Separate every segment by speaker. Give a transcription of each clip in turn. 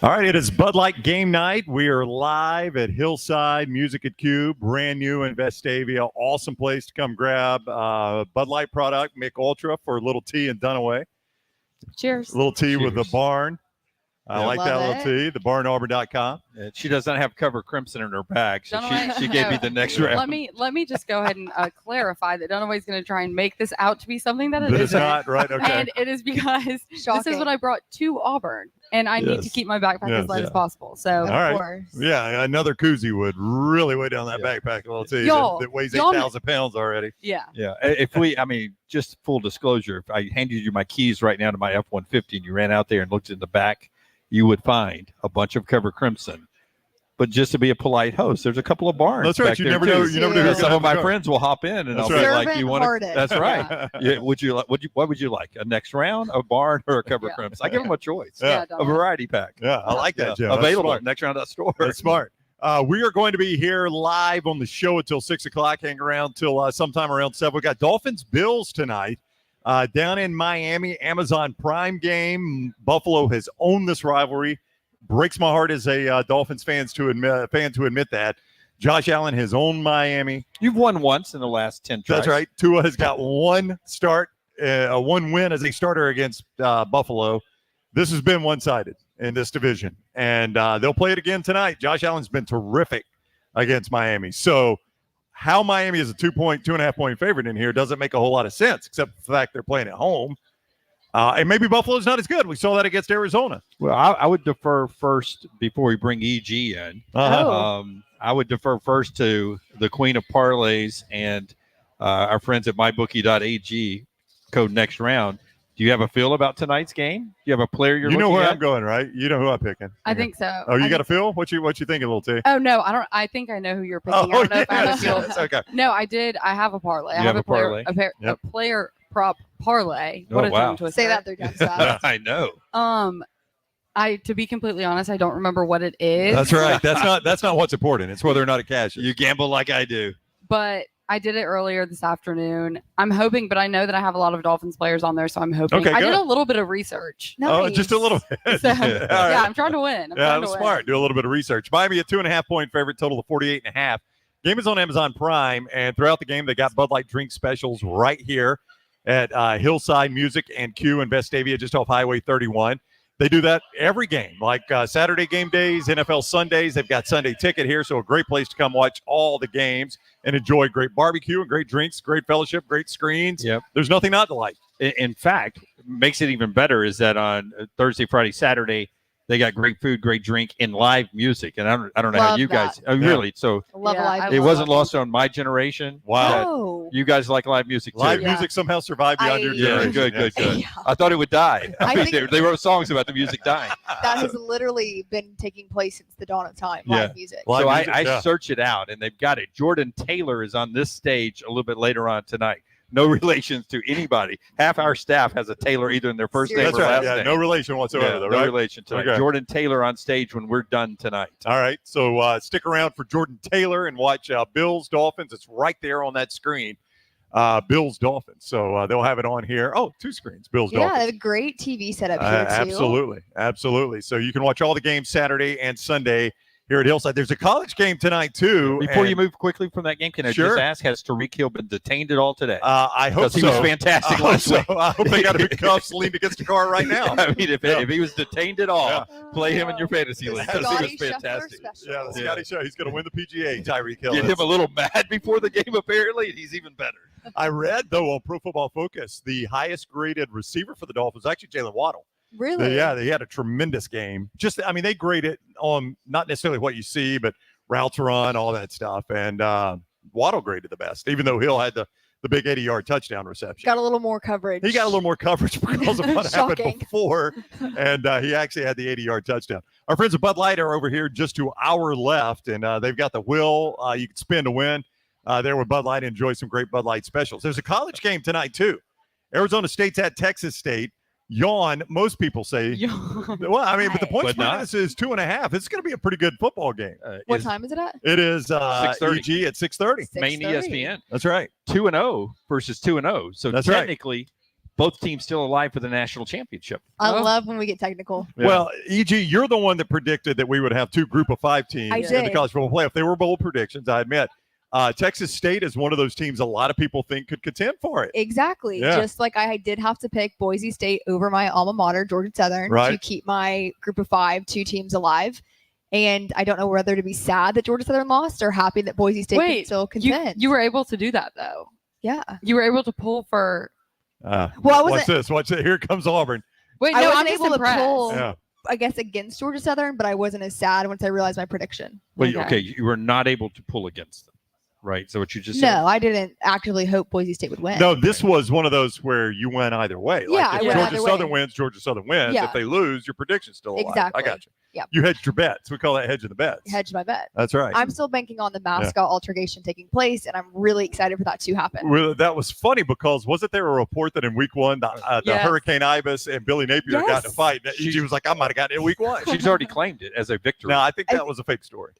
Speaker 1: All right, it is Bud Light game night. We are live at Hillside Music at Q, brand new in Vestavia. Awesome place to come grab Bud Light product, McWhorter for a little tea in Dunaway.
Speaker 2: Cheers.
Speaker 1: A little tea with the barn. I like that little tea, the barnauburn.com.
Speaker 3: She doesn't have cover crimson in her bag, so she gave me the next round.
Speaker 2: Let me just go ahead and clarify that Dunaway's going to try and make this out to be something that it
Speaker 1: It's
Speaker 2: isn't.
Speaker 1: not, right? Okay.
Speaker 2: And it is because this is what I brought to Auburn, and I need to keep my backpack as light as possible. So,
Speaker 1: all right. Yeah, another koozie would really weigh down that backpack a little tea that weighs 8,000 pounds already.
Speaker 2: Yeah.
Speaker 3: Just full disclosure, if I handed you my keys right now to my F-150 and you ran out there and looked in the back, you would find a bunch of cover crimson. But just to be a polite host, there's a couple of barns.
Speaker 1: That's right. You never know. You never know.
Speaker 3: Some of my friends will hop in, and I'll be like, "You want to?" That's right.
Speaker 2: Yeah.
Speaker 3: What would you like? A next round, a barn, or a cover crimson? I give them a choice.
Speaker 1: Yeah.
Speaker 3: A variety pack.
Speaker 1: Yeah, I like that, Joe.
Speaker 3: Available at NextRound.store.
Speaker 1: That's smart. We are going to be here live on the show until 6 o'clock. Hang around till sometime around 7. We got Dolphins Bills tonight. Down in Miami, Amazon Prime game. Buffalo has owned this rivalry. Breaks my heart as a Dolphins fan to admit that. Josh Allen has owned Miami.
Speaker 3: You've won once in the last 10 tries.
Speaker 1: That's right. Tua has got one win as a starter against Buffalo. This has been one-sided in this division, and they'll play it again tonight. Josh Allen's been terrific against Miami. So how Miami is a 2.5 point favorite in here doesn't make a whole lot of sense, except for the fact they're playing at home. And maybe Buffalo's not as good. We saw that against Arizona.
Speaker 3: Well, I would defer first before we bring EG in. I would defer first to the queen of parlays and our friends at MyBookie.ag, code NextRound. Do you have a feel about tonight's game? Do you have a player you're looking at?
Speaker 1: You know where I'm going, right? You know who I'm picking.
Speaker 2: I think so.
Speaker 1: Oh, you got a feel? What you thinking, little T?
Speaker 2: Oh, no, I don't. I think I know who you're picking. I don't know if I have a feel.
Speaker 1: Okay.
Speaker 2: No, I did. I have a parlay. I have a
Speaker 3: parlay?
Speaker 2: A player prop parlay.
Speaker 3: Oh, wow.
Speaker 2: Say that 3 times fast.
Speaker 3: I know.
Speaker 2: To be completely honest, I don't remember what it is.
Speaker 1: That's right. That's not what's important. It's whether or not it cashes.
Speaker 3: You gamble like I do.
Speaker 2: But I did it earlier this afternoon. I'm hoping, but I know that I have a lot of Dolphins players on there, so I'm hoping.
Speaker 1: Okay,
Speaker 2: I did a little bit of research.
Speaker 1: Oh, just a little bit.
Speaker 2: So, I'm trying to win.
Speaker 1: That's smart. Do a little bit of research. Miami a 2.5 point favorite, total of 48.5. Game is on Amazon Prime, and throughout the game, they got Bud Light drink specials right here at Hillside Music and Q in Vestavia, just off Highway 31. They do that every game, like Saturday game days, NFL Sundays. They've got Sunday ticket here, so a great place to come watch all the games and enjoy great barbecue and great drinks, great fellowship, great screens.
Speaker 3: Yep.
Speaker 1: There's nothing not to like.
Speaker 3: In fact, makes it even better is that on Thursday, Friday, Saturday, they got great food, great drink, and live music. And I don't know how you guys really. So it wasn't lost on my generation.
Speaker 1: Wow.
Speaker 3: You guys like live music too.
Speaker 1: Live music somehow survived beyond your generation.
Speaker 3: Good.
Speaker 4: Yeah.
Speaker 3: I thought it would die.
Speaker 4: I think
Speaker 3: they wrote songs about the music dying.
Speaker 4: That has literally been taking place since the dawn of time. Live music.
Speaker 3: So I search it out, and they've got it. Jordan Taylor is on this stage a little bit later on tonight. No relation to anybody. Half our staff has a Taylor either in their first name or last name.
Speaker 1: No relation whatsoever.
Speaker 3: No
Speaker 1: right?
Speaker 3: relation tonight.
Speaker 1: Okay.
Speaker 3: Jordan Taylor on stage when we're done tonight.
Speaker 1: All right. So stick around for Jordan Taylor and watch Bills Dolphins. It's right there on that screen. Bills Dolphins. So they'll have it on here. Oh, 2 screens. Bills Dolphins.
Speaker 4: Yeah, a great TV setup here too.
Speaker 1: Absolutely. So you can watch all the games Saturday and Sunday here at Hillside. There's a college game tonight, too.
Speaker 3: Before you move quickly from that game, can I just ask, has Tariq Hill been detained at all today?
Speaker 1: I hope so.
Speaker 3: He was fantastic last week.
Speaker 1: I hope they got a big cuffs leaned against the car right now.
Speaker 3: I mean, if he was detained at all, play him in your fantasy league because he was fantastic.
Speaker 1: Yeah, the Scotty Show. He's going to win the PGA, Tyreek Hill.
Speaker 3: Get him a little mad before the game, apparently, and he's even better.
Speaker 1: I read, though, on Pro Football Focus, the highest-graded receiver for the Dolphins was actually Jalen Waddle.
Speaker 4: Really?
Speaker 1: They had a tremendous game. They grade it on not necessarily what you see, but routes run, all that stuff. And Waddle graded the best, even though Hill had the big 80-yard touchdown reception.
Speaker 4: Got a little more coverage.
Speaker 1: He got a little more coverage because of what happened before, and he actually had the 80-yard touchdown. Our friends at Bud Light are over here just to our left, and they've got the wheel you can spin to win there with Bud Light. Enjoy some great Bud Light specials. There's a college game tonight, too. Arizona State's at Texas State. Yawn, most people say. Well, I mean, but the point spread is 2.5. It's going to be a pretty good football game.
Speaker 4: What time is it at?
Speaker 1: It is
Speaker 3: 6:30.
Speaker 1: EG at 6:30.
Speaker 3: Main ESPN.
Speaker 1: That's right.
Speaker 3: 2-0 versus 2-0. So
Speaker 1: that's
Speaker 3: technically, both teams still alive for the national championship.
Speaker 4: I
Speaker 2: Oh.
Speaker 4: love when we get technical.
Speaker 3: Yeah.
Speaker 1: Well, EG, you're the one that predicted that we would have 2 group of 5 teams
Speaker 4: I
Speaker 1: in the
Speaker 4: did.
Speaker 1: college football playoff. They were bold predictions, I admit. Texas State is one of those teams a lot of people think could contend for it.
Speaker 4: Exactly.
Speaker 1: Yeah.
Speaker 4: Just like I did have to pick Boise State over my alma mater, Georgia Southern,
Speaker 1: Right.
Speaker 4: to keep my group of 5, 2 teams alive. And I don't know whether to be sad that Georgia Southern lost or happy that Boise State can
Speaker 2: Wait,
Speaker 4: still
Speaker 2: you,
Speaker 4: contend.
Speaker 2: you were able to do that though.
Speaker 4: yeah.
Speaker 2: You were able to pull for.
Speaker 4: Well, I
Speaker 1: watch
Speaker 4: wasn't.
Speaker 1: this. Watch it. Here comes Auburn.
Speaker 2: Wait,
Speaker 4: I
Speaker 2: no,
Speaker 4: wasn't
Speaker 2: I'm just
Speaker 4: able to
Speaker 2: impressed.
Speaker 4: pull.
Speaker 1: Yeah.
Speaker 4: I guess against Georgia Southern, but I wasn't as sad once I realized my prediction.
Speaker 3: Well,
Speaker 2: Okay.
Speaker 3: okay, you were not able to pull against them, right? So what you just said.
Speaker 4: No, I didn't actively hope Boise State would win.
Speaker 1: No, this was one of those where you went either way.
Speaker 4: Yeah,
Speaker 1: Like
Speaker 4: I
Speaker 1: if
Speaker 4: went
Speaker 1: Georgia
Speaker 4: either
Speaker 1: Southern
Speaker 4: way.
Speaker 1: wins, Georgia Southern wins.
Speaker 4: Yeah.
Speaker 1: If they lose, your prediction's still alive.
Speaker 4: Exactly.
Speaker 1: I got you.
Speaker 4: Yep.
Speaker 1: You hedged your bets. We call that hedging the bets.
Speaker 4: Hedged my bet.
Speaker 1: That's right.
Speaker 4: I'm still banking on the mascot altercation taking place, and I'm really excited for that to happen.
Speaker 1: Well, that was funny because wasn't there a report that in week 1, the
Speaker 2: Yes.
Speaker 1: Hurricane Ibis and Billy Napier got in a
Speaker 4: Yes.
Speaker 1: fight? And EG was like, I might have gotten it in week 1.
Speaker 3: She's already claimed it as a victory.
Speaker 1: No, I think that was a fake story.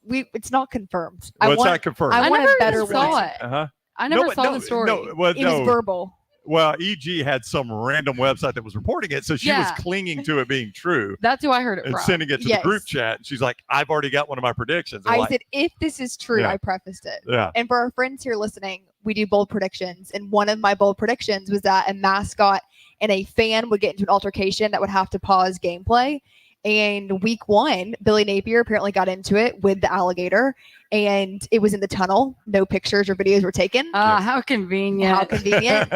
Speaker 4: It's not confirmed.
Speaker 1: Well,
Speaker 4: I
Speaker 1: it's
Speaker 4: want,
Speaker 1: not confirmed.
Speaker 4: I
Speaker 2: I
Speaker 4: want a
Speaker 2: never
Speaker 4: better
Speaker 2: saw
Speaker 4: one.
Speaker 2: it.
Speaker 1: Uh-huh.
Speaker 2: I never
Speaker 1: No,
Speaker 2: saw
Speaker 1: no,
Speaker 2: the story.
Speaker 1: No, well,
Speaker 4: It was verbal.
Speaker 1: Well, EG had some random website that was reporting it, so she was
Speaker 2: Yeah.
Speaker 1: clinging to it being true
Speaker 2: That's who I heard it
Speaker 1: and
Speaker 2: from.
Speaker 1: sending it to
Speaker 4: Yes.
Speaker 1: the group chat. And she's like, I've already got one of my predictions. I'm
Speaker 4: I
Speaker 1: like,
Speaker 4: said, if this is true,
Speaker 1: Yeah.
Speaker 4: I prefaced it.
Speaker 1: yeah.
Speaker 4: And for our friends here listening, we do bold predictions. And one of my bold predictions was that a mascot and a fan would get into an altercation that would have to pause gameplay. And week 1, Billy Napier apparently got into it with the alligator, and it was in the tunnel. No pictures or videos were taken.
Speaker 2: How convenient.
Speaker 4: How convenient.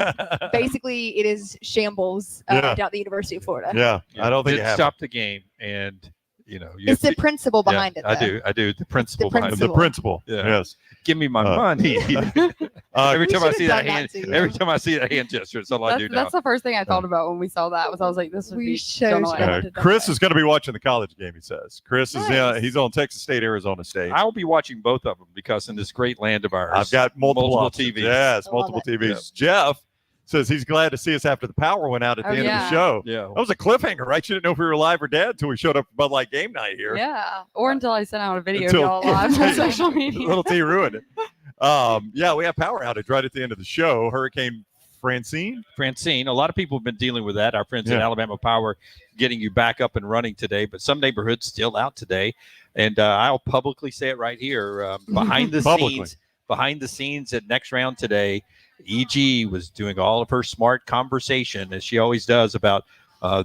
Speaker 4: Basically, it is shambles
Speaker 1: Yeah.
Speaker 4: down at the University of Florida.
Speaker 1: Yeah, I don't think
Speaker 3: Did
Speaker 1: it happened.
Speaker 3: stop the game, and you know, you
Speaker 4: It's
Speaker 3: have
Speaker 4: the
Speaker 3: to-
Speaker 4: principle
Speaker 3: yeah,
Speaker 4: behind it.
Speaker 3: I
Speaker 4: though.
Speaker 3: do. I do. The principle behind
Speaker 1: The
Speaker 3: it.
Speaker 1: principle.
Speaker 3: Yeah.
Speaker 1: Yes.
Speaker 3: Give me my
Speaker 1: Uh,
Speaker 3: money. Every
Speaker 4: We
Speaker 3: time I
Speaker 4: should've
Speaker 3: see
Speaker 4: done
Speaker 3: that
Speaker 4: that
Speaker 3: hand,
Speaker 4: to you.
Speaker 3: every time I see that hand gesture, it's all I do now.
Speaker 2: That's the first thing I thought about when we saw that. Was I was like, this would
Speaker 4: We
Speaker 2: be
Speaker 4: should
Speaker 2: done
Speaker 4: have
Speaker 2: away.
Speaker 4: done
Speaker 1: Uh,
Speaker 4: it.
Speaker 1: Chris is going to be watching the college game, he says. Chris is
Speaker 4: Nice.
Speaker 1: he's on Texas State, Arizona State.
Speaker 3: I will be watching both of them because in this great land of ours,
Speaker 1: I've got multiple options.
Speaker 3: TVs.
Speaker 1: Yes,
Speaker 4: I love
Speaker 1: multiple
Speaker 4: it.
Speaker 1: TVs. Jeff says he's glad to see us after the power went out at the
Speaker 2: Oh,
Speaker 1: end of
Speaker 2: yeah.
Speaker 1: the show.
Speaker 3: Yeah.
Speaker 1: That was a cliffhanger, right? You didn't know if we were live or dead until we showed up for Bud Light game night here.
Speaker 2: Yeah. Or until I sent out a video
Speaker 1: Until-
Speaker 2: of y'all live on social media.
Speaker 1: Little T ruined it. Yeah, we have power outage right at the end of the show. Hurricane Francine.
Speaker 3: Francine, a lot of people have been dealing with that. Our friends at
Speaker 1: Yeah.
Speaker 3: Alabama Power getting you back up and running today, but some neighborhoods still out today. And I'll publicly say it right here. Behind the
Speaker 1: Publicly.
Speaker 3: scenes at NextRound today, EG was doing all of her smart conversation, as she always does, about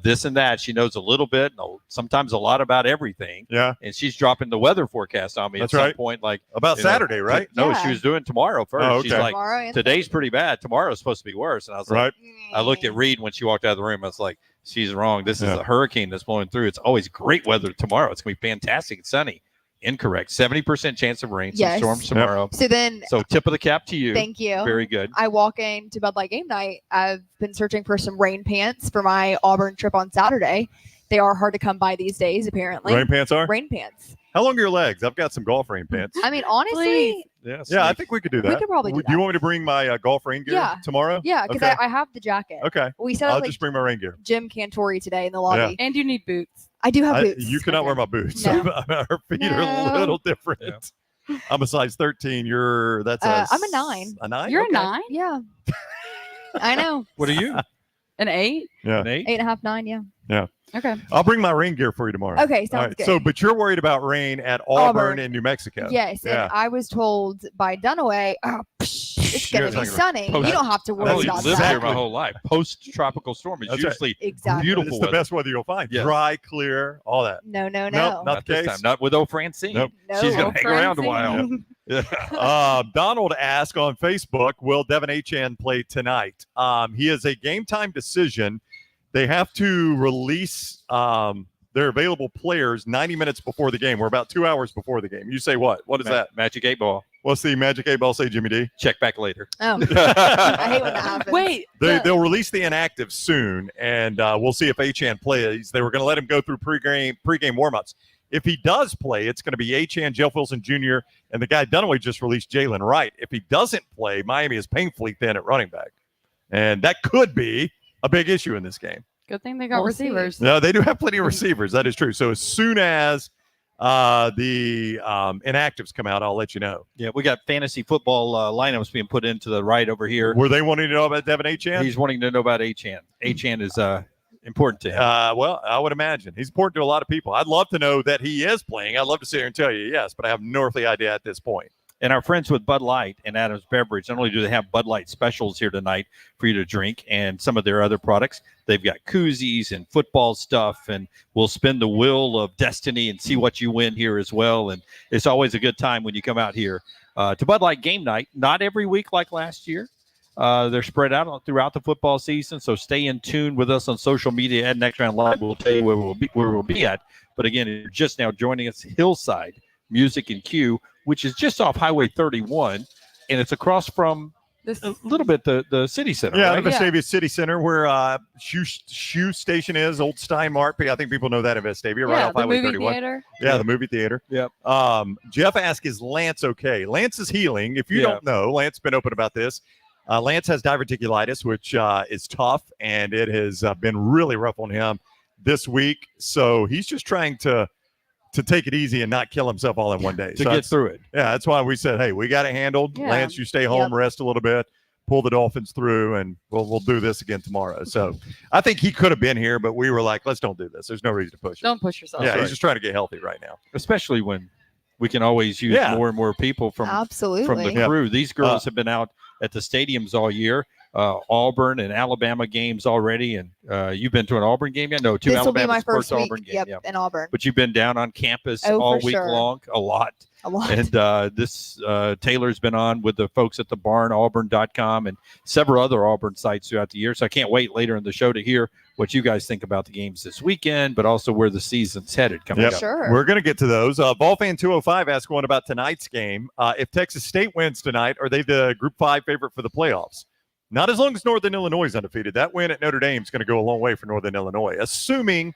Speaker 3: this and that. She knows a little bit, sometimes a lot about everything.
Speaker 1: Yeah,
Speaker 3: And she's dropping the weather forecast on me
Speaker 1: That's
Speaker 3: at some
Speaker 1: right.
Speaker 3: point. Like,
Speaker 1: about
Speaker 3: you know,
Speaker 1: Saturday, right?
Speaker 3: No,
Speaker 4: Yeah.
Speaker 3: she was doing tomorrow first.
Speaker 1: Oh,
Speaker 3: She's
Speaker 1: okay.
Speaker 3: like,
Speaker 4: Tomorrow and
Speaker 3: today's pretty bad. Tomorrow's supposed to be worse. And I was like,
Speaker 1: Right.
Speaker 3: I looked at Reed when she walked out of the room. I was like, she's wrong. This is
Speaker 1: Yeah.
Speaker 3: a hurricane that's blowing through. It's always great weather tomorrow. It's going to be fantastic and sunny. Incorrect. 70% chance of rain. Some
Speaker 4: Yes.
Speaker 3: storms tomorrow.
Speaker 4: So then,
Speaker 3: So tip of the cap to you.
Speaker 4: thank you.
Speaker 3: Very good.
Speaker 4: I walk into Bud Light game night. I've been searching for some rain pants for my Auburn trip on Saturday. They are hard to come by these days, apparently.
Speaker 1: Rain pants are?
Speaker 4: Rain pants.
Speaker 1: How long are your legs? I've got some golf rain pants.
Speaker 4: I mean, honestly,
Speaker 2: Please.
Speaker 3: Yes.
Speaker 1: Yeah, I think we could do that.
Speaker 4: we could probably do
Speaker 1: Do you
Speaker 4: that.
Speaker 1: want me to bring my golf rain gear
Speaker 4: Yeah.
Speaker 1: tomorrow?
Speaker 4: Yeah, because
Speaker 1: Okay.
Speaker 4: I have the jacket.
Speaker 1: Okay.
Speaker 4: We set
Speaker 1: I'll
Speaker 4: up like
Speaker 1: just bring my rain gear.
Speaker 4: Jim Cantori today in the lobby.
Speaker 2: And you need boots.
Speaker 4: I do have boots.
Speaker 1: You cannot
Speaker 4: Okay.
Speaker 1: wear my boots.
Speaker 4: No.
Speaker 1: Her feet are a
Speaker 4: No.
Speaker 1: little different. I'm a size 13. That's
Speaker 4: I'm a 9.
Speaker 1: A 9?
Speaker 2: You're
Speaker 1: Okay.
Speaker 2: a 9?
Speaker 4: Yeah. I know.
Speaker 3: What are you?
Speaker 2: An 8?
Speaker 1: Yeah.
Speaker 3: An 8?
Speaker 4: 8.5, 9, yeah.
Speaker 2: Okay.
Speaker 1: I'll bring my rain gear for you tomorrow.
Speaker 4: Okay,
Speaker 1: All
Speaker 4: sounds
Speaker 1: right.
Speaker 4: good.
Speaker 1: So, but you're worried about rain at Auburn,
Speaker 4: Auburn.
Speaker 1: in New Mexico.
Speaker 4: Yes,
Speaker 1: Yeah.
Speaker 4: and I was told by Dunaway, it's
Speaker 1: You're
Speaker 4: going to be
Speaker 1: talking
Speaker 4: sunny.
Speaker 3: post-
Speaker 4: You don't have to
Speaker 3: I've
Speaker 4: worry
Speaker 3: only
Speaker 4: about
Speaker 3: lived
Speaker 4: that.
Speaker 3: here my whole life. Post-tropical storm is
Speaker 1: That's right.
Speaker 3: usually
Speaker 4: Exactly.
Speaker 3: beautiful
Speaker 1: It's the
Speaker 3: weather.
Speaker 1: best weather you'll find.
Speaker 3: Yes.
Speaker 1: Dry, clear, all that.
Speaker 4: No, no,
Speaker 1: Nope,
Speaker 4: no.
Speaker 1: not
Speaker 3: Not
Speaker 1: the
Speaker 3: this
Speaker 1: case.
Speaker 3: time. Not with old Francine.
Speaker 1: Nope.
Speaker 4: No.
Speaker 3: She's going to hang around a
Speaker 2: Francine.
Speaker 3: while.
Speaker 1: Donald asked on Facebook, will Devin Achane play tonight? He is a game time decision. They have to release their available players 90 minutes before the game. We're about 2 hours before the game. You say what? What is that?
Speaker 3: Magic 8 ball.
Speaker 1: What's the Magic 8 Ball say, Jimmy D?
Speaker 3: Check back later.
Speaker 4: Oh, I hate when that happens.
Speaker 2: Wait.
Speaker 1: They'll release the inactive soon, and we'll see if Achane plays. They were going to let him go through pregame warmups. If he does play, it's going to be Achane, Jeff Wilson Jr., and the guy Dunaway just released, Jalen Wright. If he doesn't play, Miami is painfully thin at running back, and that could be a big issue in this game.
Speaker 2: Good thing they got
Speaker 4: We'll see.
Speaker 2: receivers.
Speaker 1: No, they do have plenty of receivers. That is true. So as soon as the inactives come out, I'll let you know.
Speaker 3: Yeah, we got fantasy football lineups being put into the right over here.
Speaker 1: Were they wanting to know about Devin Achane?
Speaker 3: He's wanting to know about Achane. Achane is important to him.
Speaker 1: Well, I would imagine. He's important to a lot of people. I'd love to know that he is playing. I'd love to sit here and tell you yes, but I have no earthly idea at this point.
Speaker 3: And our friends with Bud Light and Adams Beverage, not only do they have Bud Light specials here tonight for you to drink and some of their other products, they've got koozies and football stuff, and we'll spin the wheel of destiny and see what you win here as well. And it's always a good time when you come out here to Bud Light game night. Not every week like last year. They're spread out throughout the football season, so stay in tune with us on social media at NextRound Live. We'll tell you where we'll be at. But again, if you're just now joining us, Hillside Music and Q, which is just off Highway 31, and it's across from a little bit the city center.
Speaker 1: Yeah,
Speaker 3: right?
Speaker 1: the Vestavia City Center, where Shoe Station is, old Steinmart. I think people know that in Vestavia, right off Highway 31.
Speaker 2: Theater.
Speaker 1: Yeah, the movie theater.
Speaker 3: Yep.
Speaker 1: Jeff asked, is Lance okay? Lance is healing. If you don't know, Lance has been open about this. Lance has diverticulitis, which is tough, and it has been really rough on him this week. So he's just trying to take it easy and not kill himself all in one day.
Speaker 3: To get through it.
Speaker 1: Yeah, that's why we said, hey, we got it handled.
Speaker 2: Yeah.
Speaker 1: Lance, you stay home, rest a little bit, pull the Dolphins through, and we'll do this again tomorrow. So I think he could have been here, but we were like, let's don't do this. There's no reason to push it.
Speaker 2: Don't push yourself.
Speaker 1: Yeah, he's just trying to get healthy right now.
Speaker 3: Especially when we can always use more and more people from the crew. These girls have been out at the stadiums all year. Auburn and Alabama games already, and you've been to an Auburn game yet? No, two
Speaker 4: this
Speaker 3: Alabama
Speaker 4: will be my
Speaker 3: Sports
Speaker 4: first week,
Speaker 3: Auburn game.
Speaker 4: in Auburn.
Speaker 3: But you've been down on campus all week long, a lot. And this Taylor's been on with the folks at the barn, auburn.com, and several other Auburn sites throughout the year. So I can't wait later in the show to hear what you guys think about the games this weekend, but also where the season's headed coming up.
Speaker 4: Sure.
Speaker 1: We're going to get to those. Ballfan 205 asked one about tonight's game. If Texas State wins tonight, are they the Group 5 favorite for the playoffs? Not as long as Northern Illinois is undefeated. That win at Notre Dame is going to go a long way for Northern Illinois. Assuming,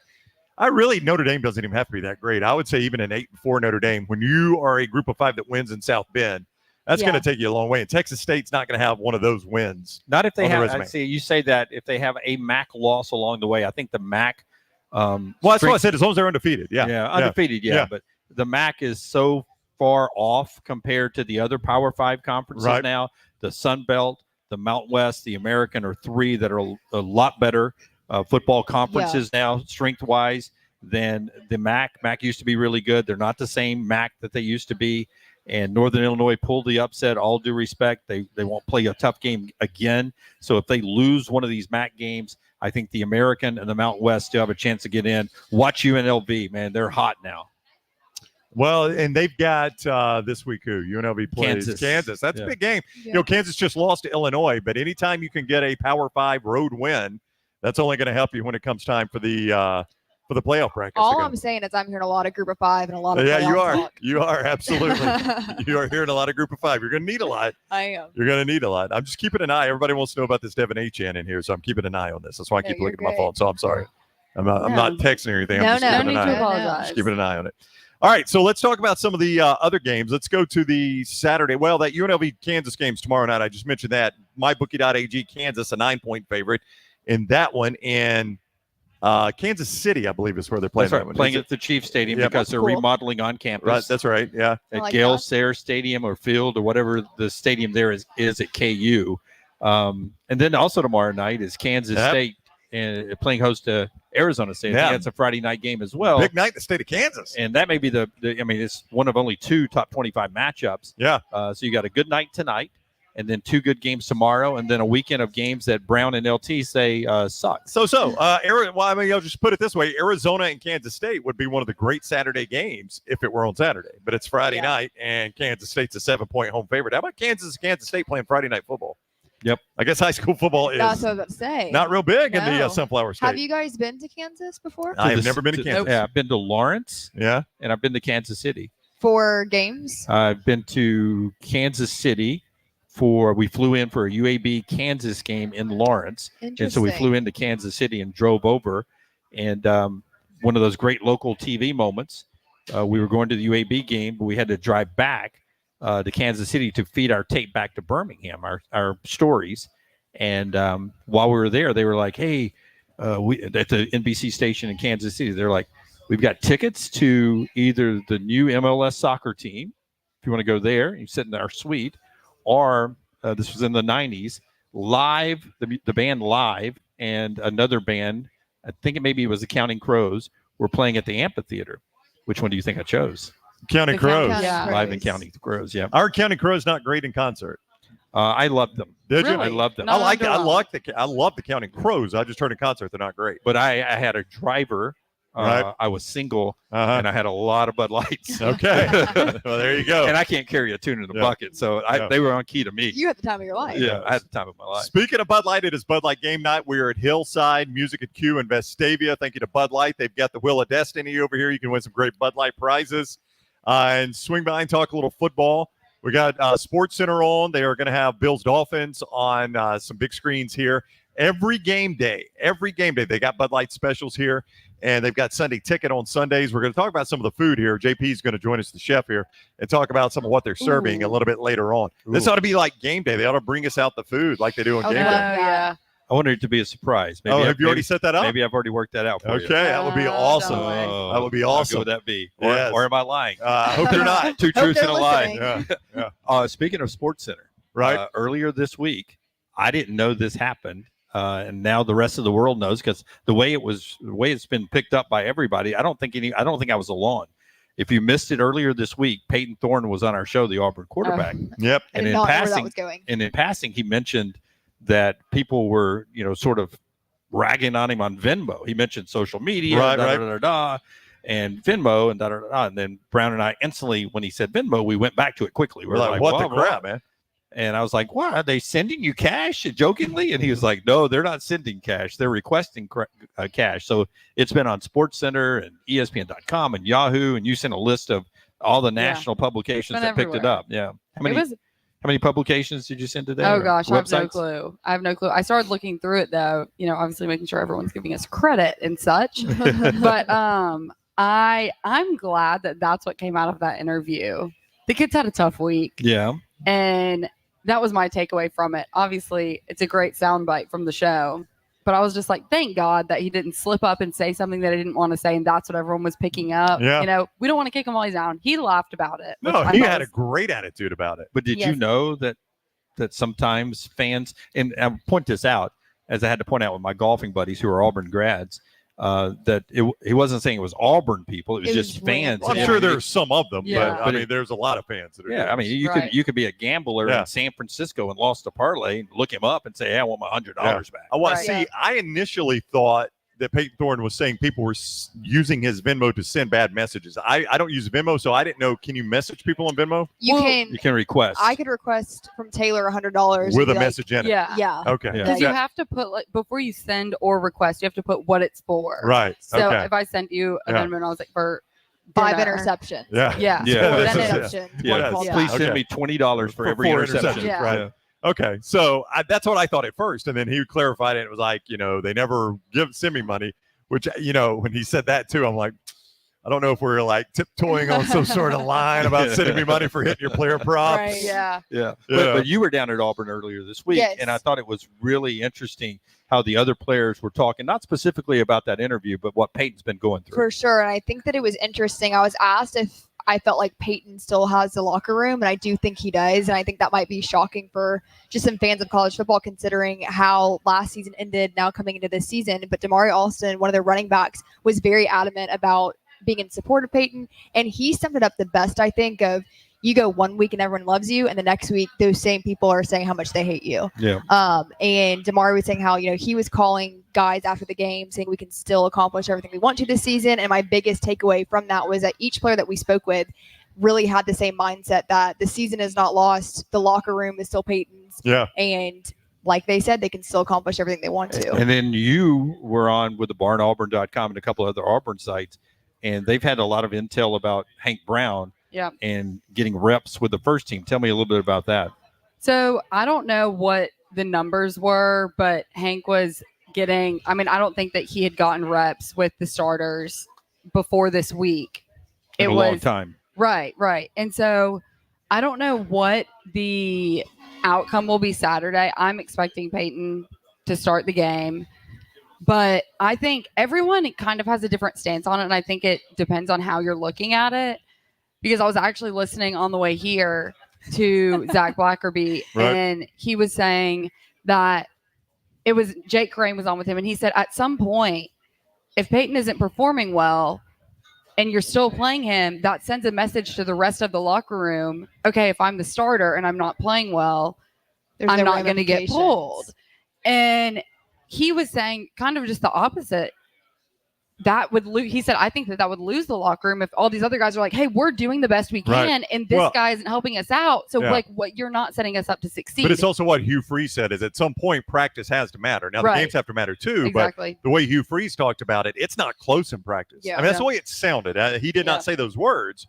Speaker 1: Notre Dame doesn't even have to be that great. I would say even an 8-4 Notre Dame, when you are a Group of 5 that wins in South Bend, that's going to take you a long way. And Texas State's not going to have one of those wins.
Speaker 3: Not if they have. I see you say that if they have a MAC loss along the way. I think the MAC.
Speaker 1: Well, that's what I said. As long as they're undefeated,
Speaker 3: undefeated, But the MAC is so far off compared to the other Power 5 conferences now. The Sun Belt, the Mountain West, the American are three that are a lot better football conferences now, strength-wise, than the MAC. MAC used to be really good. They're not the same MAC that they used to be. And Northern Illinois pulled the upset, all due respect. They won't play a tough game again. So if they lose one of these MAC games, I think the American and the Mountain West still have a chance to get in. Watch UNLV, man. They're hot now.
Speaker 1: Well, and they've got this week who? UNLV plays Kansas. That's a big game.
Speaker 4: Yeah.
Speaker 1: Kansas just lost to Illinois, but anytime you can get a Power 5 road win, that's only going to help you when it comes time for the playoff bracket.
Speaker 4: All I'm saying is I'm hearing a lot of Group of 5 and a lot of
Speaker 1: you are.
Speaker 4: talk.
Speaker 1: You are, absolutely. You are hearing a lot of Group of 5. You're going to need a lot.
Speaker 4: I am.
Speaker 1: You're going to need a lot. I'm just keeping an eye. Everybody wants to know about this Devin Achane in here, so I'm keeping an eye on this. That's why I keep looking at my phone, so I'm sorry. I'm not texting or anything. I'm just keeping an eye.
Speaker 2: Apologize.
Speaker 1: Just keeping an eye on it. All right, so let's talk about some of the other games. Let's go to the Saturday. Well, that UNLV-Kansas game's tomorrow night. I just mentioned that. MyBookie.ag, Kansas, a 9-point favorite in that one. And Kansas City, I believe, is where they're playing.
Speaker 3: That's right, playing at the Chiefs Stadium because they're remodeling on campus.
Speaker 1: Right, that's right, yeah.
Speaker 3: At Gale Sayre Stadium or Field or whatever the stadium there is at KU. And then also tomorrow night is Kansas State and playing host to Arizona State. I think that's a Friday night game as well.
Speaker 1: Big night in the state of Kansas.
Speaker 3: And that may be it's one of only two top 25 matchups.
Speaker 1: Yeah.
Speaker 3: So you got a good night tonight and then two good games tomorrow and then a weekend of games that Brown and LT say suck.
Speaker 1: I'll just put it this way. Arizona and Kansas State would be one of the great Saturday games if it were on Saturday. But it's Friday night, and Kansas State's a 7-point home favorite. How about Kansas State playing Friday night football?
Speaker 3: Yep.
Speaker 1: I guess high school football is
Speaker 4: That's what I was about to say.
Speaker 1: not real big in the Sunflower State.
Speaker 4: Have you guys been to Kansas before?
Speaker 1: I have never been to Kansas.
Speaker 3: Yeah, I've been to Lawrence.
Speaker 1: Yeah.
Speaker 3: And I've been to Kansas City.
Speaker 4: For games?
Speaker 3: I've been to Kansas City we flew in for a UAB Kansas game in Lawrence. And so we flew into Kansas City and drove over. And one of those great local TV moments, we were going to the UAB game, but we had to drive back to Kansas City to feed our tape back to Birmingham, our stories. And while we were there, they were like, hey, we at the NBC station in Kansas City, they're like, We've got tickets to either the new MLS soccer team, if you want to go there, you sit in our suite, or this was in the 90s, Live, the band Live, and another band, I think it was the Counting Crows, were playing at the amphitheater. Which one do you think I chose?
Speaker 1: Counting
Speaker 2: The
Speaker 1: Crows.
Speaker 2: Counting Yeah.
Speaker 3: Live and Counting Crows, yeah.
Speaker 1: Our Counting Crows not great in concert.
Speaker 3: I loved them.
Speaker 1: Did you?
Speaker 2: Really?
Speaker 3: I loved them.
Speaker 2: Not
Speaker 1: I love the Counting Crows. I just heard in concert they're not great.
Speaker 3: But I had a driver.
Speaker 1: Right.
Speaker 3: I was single,
Speaker 1: Uh-huh.
Speaker 3: and I had a lot of Bud Lights.
Speaker 1: Okay. Well, there you go.
Speaker 3: And I can't carry a tune in a
Speaker 1: Yeah.
Speaker 3: bucket, so
Speaker 1: Yeah.
Speaker 3: they were on key to me.
Speaker 4: You had the time of your life.
Speaker 3: Yeah, I had the time of my life.
Speaker 1: Speaking of Bud Light, it is Bud Light game night. We are at Hillside Music at Q in Vestavia. Thank you to Bud Light. They've got the Wheel of Destiny over here. You can win some great Bud Light prizes. And swing by and talk a little football. We got Sports Center on. They are going to have Bills Dolphins on some big screens here. Every game day, they got Bud Light specials here. And they've got Sunday Ticket on Sundays. We're going to talk about some of the food here. JP is going to join us, the chef here, and talk about some of what they're serving a little bit later on. This ought to be like game day. They ought to bring us out the food like they do on
Speaker 4: Oh,
Speaker 1: game
Speaker 2: Oh,
Speaker 1: day.
Speaker 2: yeah.
Speaker 3: I wanted it to be a surprise.
Speaker 1: Have you already set that up?
Speaker 3: Maybe I've already worked that out for
Speaker 1: Okay,
Speaker 3: you.
Speaker 1: that would be awesome.
Speaker 2: Dunaway.
Speaker 1: That would be
Speaker 3: How
Speaker 1: awesome.
Speaker 3: good would that be?
Speaker 1: Yes.
Speaker 3: Or am I lying?
Speaker 1: I hope you're not.
Speaker 3: Two
Speaker 4: Hope
Speaker 3: truths and
Speaker 4: they're
Speaker 3: a lie.
Speaker 4: listening.
Speaker 1: Yeah.
Speaker 3: Speaking of Sports Center,
Speaker 1: Right.
Speaker 3: Earlier this week, I didn't know this happened, and now the rest of the world knows because the way it's been picked up by everybody. I don't think I was alone. If you missed it earlier this week, Peyton Thorne was on our show, the Auburn quarterback,
Speaker 1: Yep.
Speaker 4: I
Speaker 3: and
Speaker 4: did
Speaker 3: in
Speaker 4: not know where that
Speaker 3: passing,
Speaker 4: was going.
Speaker 3: he mentioned that people were, sort of ragging on him on Venmo. He mentioned social media,
Speaker 1: Right.
Speaker 3: and Venmo, and and then Brown and I instantly, when he said Venmo, we went back to it quickly.
Speaker 1: We're like, what the crap, man?
Speaker 3: And I was like, "What? Are they sending you cash?" Jokingly, and he was like, "No, they're not sending cash. They're requesting cash." So it's been on SportsCenter and ESPN.com and Yahoo, and you sent a list of all the national publications
Speaker 2: Been
Speaker 3: that picked it
Speaker 2: everywhere.
Speaker 3: up. Yeah,
Speaker 2: How
Speaker 3: many publications did you send today?
Speaker 2: Oh
Speaker 3: or
Speaker 2: gosh, I have no
Speaker 3: websites?
Speaker 2: clue. I started looking through it though, obviously making sure everyone's giving us credit and such. But I'm glad that that's what came out of that interview. The kids had a tough week,
Speaker 3: Yeah,
Speaker 2: and that was my takeaway from it. Obviously, it's a great soundbite from the show, but I was just like, thank God that he didn't slip up and say something that I didn't want to say, and that's what everyone was picking up.
Speaker 1: Yeah.
Speaker 2: We don't want to kick him while he's down. He laughed about it. which
Speaker 1: No,
Speaker 2: I
Speaker 1: he
Speaker 2: thought
Speaker 1: had a
Speaker 2: was-
Speaker 1: great attitude about it.
Speaker 3: but did you
Speaker 2: Yes.
Speaker 3: know that sometimes fans, and I point this out as I had to point out with my golfing buddies who are Auburn grads, that he wasn't saying it was Auburn people; it was
Speaker 4: It
Speaker 3: just
Speaker 4: was
Speaker 3: fans.
Speaker 1: Well, I'm
Speaker 2: Yeah.
Speaker 1: sure there's some of them,
Speaker 2: Yeah.
Speaker 1: but I mean, there's a lot of fans that are.
Speaker 3: Yeah, I mean, you
Speaker 2: Right.
Speaker 3: could be a gambler
Speaker 1: Yeah.
Speaker 3: in San Francisco and lost a parlay, and look him up and say, "Hey, I want my $100 back."
Speaker 1: I want
Speaker 2: Right.
Speaker 1: to see. I initially thought that Peyton Thorne was saying people were using his Venmo to send bad messages. I don't use Venmo, so I didn't know. Can you message people on Venmo
Speaker 2: Well,
Speaker 3: You can request.
Speaker 4: I could request from Taylor $100
Speaker 1: with a
Speaker 4: and be like,
Speaker 1: message in it?
Speaker 2: Yeah.
Speaker 4: Yeah.
Speaker 1: Okay.
Speaker 3: Yeah.
Speaker 2: Because you
Speaker 1: Yeah.
Speaker 2: have to put, before you send or request, you have to put what it's for.
Speaker 1: Right.
Speaker 2: So
Speaker 1: okay.
Speaker 2: if I sent you a
Speaker 1: Yeah.
Speaker 2: Venmo and I was like, for
Speaker 4: 5
Speaker 2: dinner.
Speaker 4: interceptions.
Speaker 1: Yeah.
Speaker 2: Yeah.
Speaker 3: Yeah.
Speaker 4: Or
Speaker 1: This
Speaker 4: then
Speaker 1: is-
Speaker 4: interception.
Speaker 3: Yeah.
Speaker 4: One
Speaker 2: Yeah.
Speaker 3: Please
Speaker 4: callback.
Speaker 3: send
Speaker 1: Okay.
Speaker 3: me $20 for every
Speaker 1: 4
Speaker 3: interception.
Speaker 2: Yeah.
Speaker 1: Right. Okay. So that's what I thought at first, and then he clarified it. It was like, they never send me money. Which, when he said that too, I'm like, I don't know if we're like tiptoeing on some sort of line about sending me money for hitting your player props.
Speaker 4: Right.
Speaker 2: Yeah.
Speaker 3: Yeah.
Speaker 1: Yeah.
Speaker 3: But you were down at Auburn earlier this week,
Speaker 4: Yes.
Speaker 3: and I thought it was really interesting how the other players were talking, not specifically about that interview, but what Peyton's been going through.
Speaker 4: For sure. And I think that it was interesting. I was asked if I felt like Peyton still has the locker room, and I do think he does. And I think that might be shocking for just some fans of college football, considering how last season ended, now coming into this season. But Damari Alston, one of their running backs, was very adamant about being in support of Peyton. And he summed it up the best, I think, of you go 1 week and everyone loves you, and the next week those same people are saying how much they hate you.
Speaker 3: Yeah.
Speaker 4: And Damari was saying how, he was calling guys after the game saying we can still accomplish everything we want to this season. And my biggest takeaway from that was that each player that we spoke with really had the same mindset that the season is not lost. The locker room is still Peyton's.
Speaker 1: Yeah.
Speaker 4: And like they said, they can still accomplish everything they want to.
Speaker 3: And then you were on with the barnauburn.com and a couple other Auburn sites, and they've had a lot of intel about Hank Brown
Speaker 2: Yeah.
Speaker 3: and getting reps with the first team. Tell me a little bit about that.
Speaker 2: So I don't know what the numbers were, but Hank was getting, I don't think that he had gotten reps with the starters before this week.
Speaker 3: In a long time.
Speaker 2: Right. And so I don't know what the outcome will be Saturday. I'm expecting Peyton to start the game. But I think everyone kind of has a different stance on it, and I think it depends on how you're looking at it. Because I was actually listening on the way here to Zach Blackerby,
Speaker 1: Right.
Speaker 2: and he was saying that it was Jake Crane was on with him, and he said at some point, if Peyton isn't performing well and you're still playing him, that sends a message to the rest of the locker room. Okay, if I'm the starter and I'm not playing well, I'm not going to get pulled. And he was saying kind of just the opposite. That would lose. He said, I think that would lose the locker room if all these other guys are like, hey, we're doing the best we can, and this guy isn't helping us out. So, what you're not setting us up to succeed.
Speaker 1: But it's also what Hugh Freeze said is at some point practice has to matter. Now, the games have to matter too,
Speaker 2: exactly.
Speaker 1: But the way Hugh Freeze talked about it, it's not close in practice.
Speaker 2: Yeah,
Speaker 1: I mean, that's the way it sounded. He did not say those words,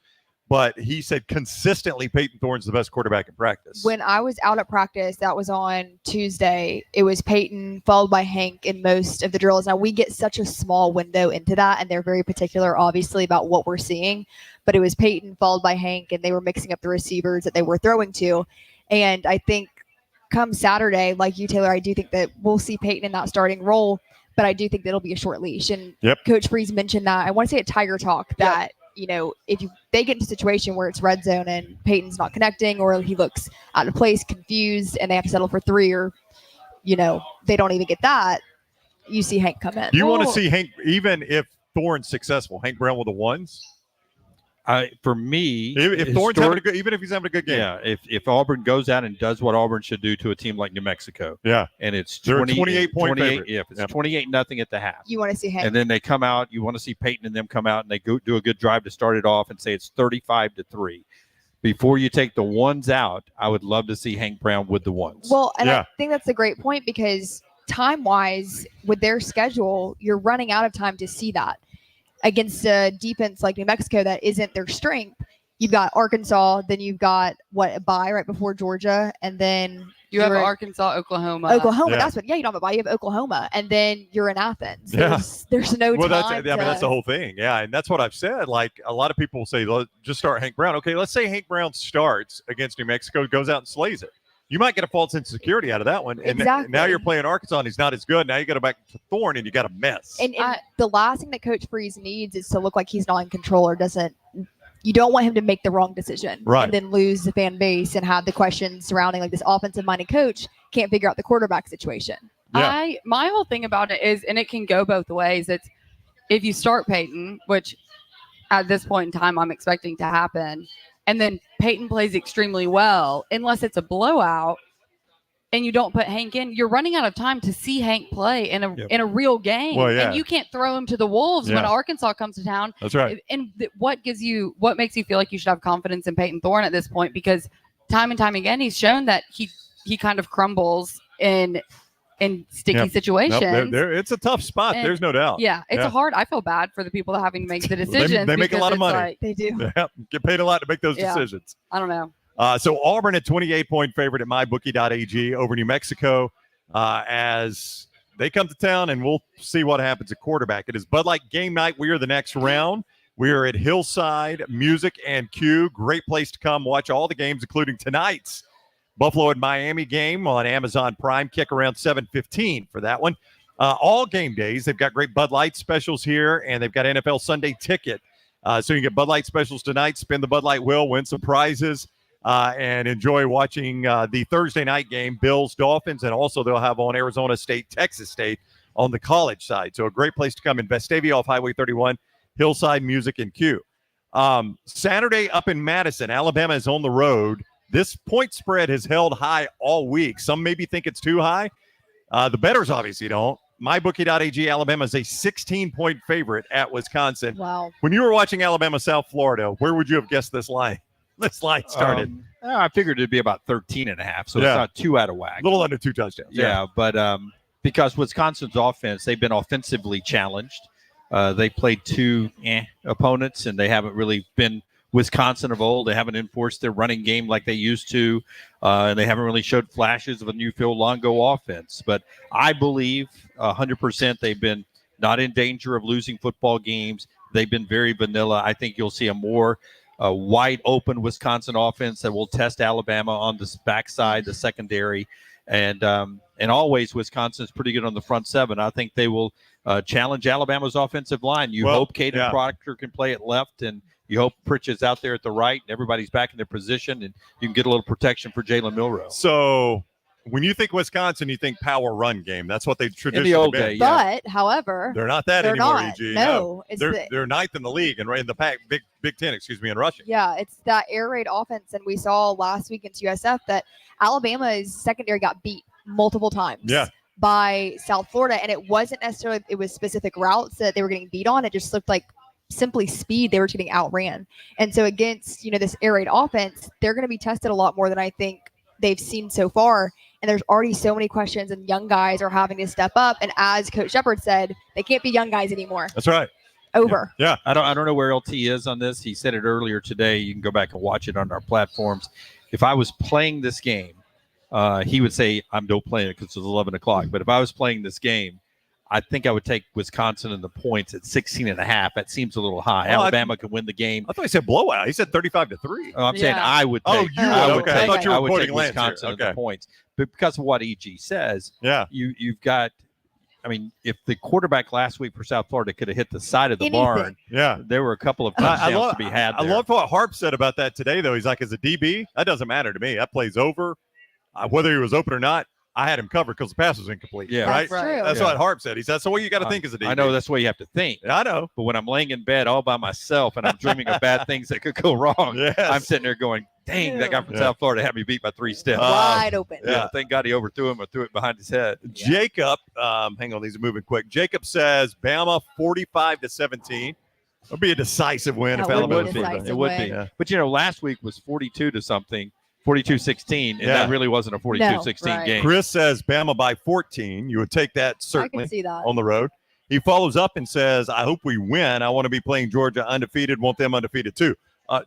Speaker 1: but he said consistently Peyton Thorne's the best quarterback in practice.
Speaker 4: When I was out at practice, that was on Tuesday, it was Peyton followed by Hank in most of the drills. Now, we get such a small window into that, and they're very particular, obviously, about what we're seeing. But it was Peyton followed by Hank, and they were mixing up the receivers that they were throwing to. And I think come Saturday, like you, Taylor, I do think that we'll see Peyton in that starting role, but I do think that it'll be a short leash. And Coach Freeze mentioned that. I want to say at Tiger Talk that if they get into a situation where it's red zone and Peyton's not connecting, or he looks out of place, confused, and they have to settle for 3, or, they don't even get that, you see Hank come in.
Speaker 1: Do you want to see Hank, even if Thorne's successful, Hank Brown with the ones?
Speaker 3: For me,
Speaker 1: if Thorne's having a good, even if he's having a good game.
Speaker 3: Yeah, if Auburn goes out and does what Auburn should do to a team like New Mexico.
Speaker 1: Yeah.
Speaker 3: And it's
Speaker 1: 28 point favorite.
Speaker 3: Yeah, if it's 28-0 at the half.
Speaker 4: You want to see Hank.
Speaker 3: And then they come out, you want to see Peyton and them come out and they do a good drive to start it off and say it's 35-3. Before you take the ones out, I would love to see Hank Brown with the ones.
Speaker 4: Well, and I think that's a great point, because time-wise, with their schedule, you're running out of time to see that. Against a defense like New Mexico that isn't their strength, you've got Arkansas, then you've got a bye right before Georgia, and then
Speaker 2: you have Arkansas, Oklahoma.
Speaker 4: That's what. Yeah, you don't have a bye. You have Oklahoma, and then you're in Athens. There's no time.
Speaker 1: That's the whole thing. Yeah, and that's what I've said. Like a lot of people will say, just start Hank Brown. Okay, let's say Hank Brown starts against New Mexico, goes out and slays it. You might get a false sense of security out of that one. And now you're playing Arkansas and he's not as good. Now you got to back to Thorne and you got a mess.
Speaker 4: And the last thing that Coach Freeze needs is to look like he's not in control, or you don't want him to make the wrong decision and then lose the fan base and have the questions surrounding like this offensive minded coach can't figure out the quarterback situation.
Speaker 2: Yeah. My whole thing about it is, and it can go both ways. It's if you start Peyton, which at this point in time, I'm expecting to happen, and then Peyton plays extremely well, unless it's a blowout, and you don't put Hank in, you're running out of time to see Hank play in a real game.
Speaker 1: Well,
Speaker 2: and you can't throw him to the wolves when Arkansas comes to town.
Speaker 1: That's right.
Speaker 2: And what makes you feel like you should have confidence in Peyton Thorne at this point? Because time and time again, he's shown that he kind of crumbles in sticky situations.
Speaker 1: It's a tough spot. There's no doubt.
Speaker 2: Yeah, it's hard. I feel bad for the people that are having to make the decisions.
Speaker 1: They make a lot of money.
Speaker 4: They do.
Speaker 1: Get paid a lot to make those decisions.
Speaker 2: I don't know.
Speaker 1: So Auburn at 28-point favorite at MyBookie.ag over New Mexico as they come to town, and we'll see what happens at quarterback. It is Bud Light game night. We are the next round. We are at Hillside Music and Q. Great place to come watch all the games, including tonight's Buffalo and Miami game on Amazon Prime. Kick around 7:15 for that one. All game days, they've got great Bud Light specials here, and they've got NFL Sunday Ticket. So you can get Bud Light specials tonight, spin the Bud Light wheel, win some prizes, and enjoy watching the Thursday night game, Bills, Dolphins, and also they'll have on Arizona State, Texas State on the college side. So a great place to come in Vestavia off Highway 31, Hillside Music and Q. Saturday up in Madison, Alabama is on the road. This point spread has held high all week. Some maybe think it's too high. The bettors obviously don't. MyBookie.ag, Alabama is a 16-point favorite at Wisconsin.
Speaker 4: Wow.
Speaker 1: When you were watching Alabama, South Florida, where would you have guessed this line? This line started.
Speaker 3: I figured it'd be about 13.5, so it's not too out of whack.
Speaker 1: A little under 2 touchdowns.
Speaker 3: Yeah, but because Wisconsin's offense, they've been offensively challenged. They played 2 opponents, and they haven't really been Wisconsin of old. They haven't enforced their running game like they used to, and they haven't really showed flashes of a new Phil Longo offense. But I believe 100% they've been not in danger of losing football games. They've been very vanilla. I think you'll see a more wide open Wisconsin offense that will test Alabama on the backside, the secondary. And and always Wisconsin's pretty good on the front seven. I think they will challenge Alabama's offensive line. You hope Caden Proctor can play at left, and you hope Pritchett's out there at the right, and everybody's back in their position, and you can get a little protection for Jalen Milroe.
Speaker 1: So when you think Wisconsin, you think power run game. That's what they've traditionally
Speaker 3: in the old
Speaker 1: been.
Speaker 3: day. Yeah.
Speaker 4: But, however,
Speaker 1: they're not that
Speaker 4: they're
Speaker 1: anymore.
Speaker 4: not.
Speaker 1: EG.
Speaker 4: No,
Speaker 1: they're ninth in the league and right in the pack, Big Ten, in rushing.
Speaker 4: Yeah, it's that air raid offense, and we saw last week against USF that Alabama's secondary got beat multiple times.
Speaker 1: Yeah.
Speaker 4: By South Florida, and it wasn't necessarily it was specific routes that they were getting beat on. It just looked like simply speed they were getting outran. And so against this air raid offense, they're going to be tested a lot more than I think they've seen so far. And there's already so many questions, and young guys are having to step up. And as Coach Shepard said, they can't be young guys anymore.
Speaker 1: That's right.
Speaker 4: Over.
Speaker 1: Yeah.
Speaker 3: I don't know where LT is on this. He said it earlier today. You can go back and watch it on our platforms. If I was playing this game, he would say I'm don't play it because it's 11 o'clock. But if I was playing this game, I think I would take Wisconsin in the points at 16.5. That seems a little high. Alabama could win the game.
Speaker 1: I thought he said blowout. He said 35-3.
Speaker 3: I'm saying I would take.
Speaker 1: I would
Speaker 3: take,
Speaker 1: I thought you were
Speaker 3: I would take
Speaker 1: quoting Lance
Speaker 3: Wisconsin
Speaker 1: here.
Speaker 3: in the points. But because of what EG says, you've got. I mean, if the quarterback last week for South Florida could have hit the side of the barn, there were a couple of touchdowns to be had there.
Speaker 1: I love what Harp said about that today, though. He's like, as a DB, that doesn't matter to me. That plays over. Whether he was open or not, I had him covered because the pass was incomplete.
Speaker 3: Yeah,
Speaker 1: right.
Speaker 4: That's true.
Speaker 1: That's what Harp said. He said, "So what you got to think as a DB."
Speaker 3: I know that's the way you have to think.
Speaker 1: I know,
Speaker 3: but when I'm laying in bed all by myself and I'm dreaming of bad things that could go wrong, I'm sitting there going, "Dang, that guy from South Florida had me beat by 3 steps,
Speaker 4: wide open."
Speaker 3: Yeah, thank God he overthrew him or threw it behind his head.
Speaker 1: Jacob, hang on, these are moving quick. Jacob says, "Bama 45-17." It'll be a decisive win if Alabama beats.
Speaker 3: It would be. But last week was 42-something. 42-16, and that really wasn't a 42-16 game.
Speaker 1: Chris says Bama by 14. You would take that certainly
Speaker 4: I can see that.
Speaker 1: on the road. He follows up and says, I hope we win. I want to be playing Georgia undefeated, want them undefeated too.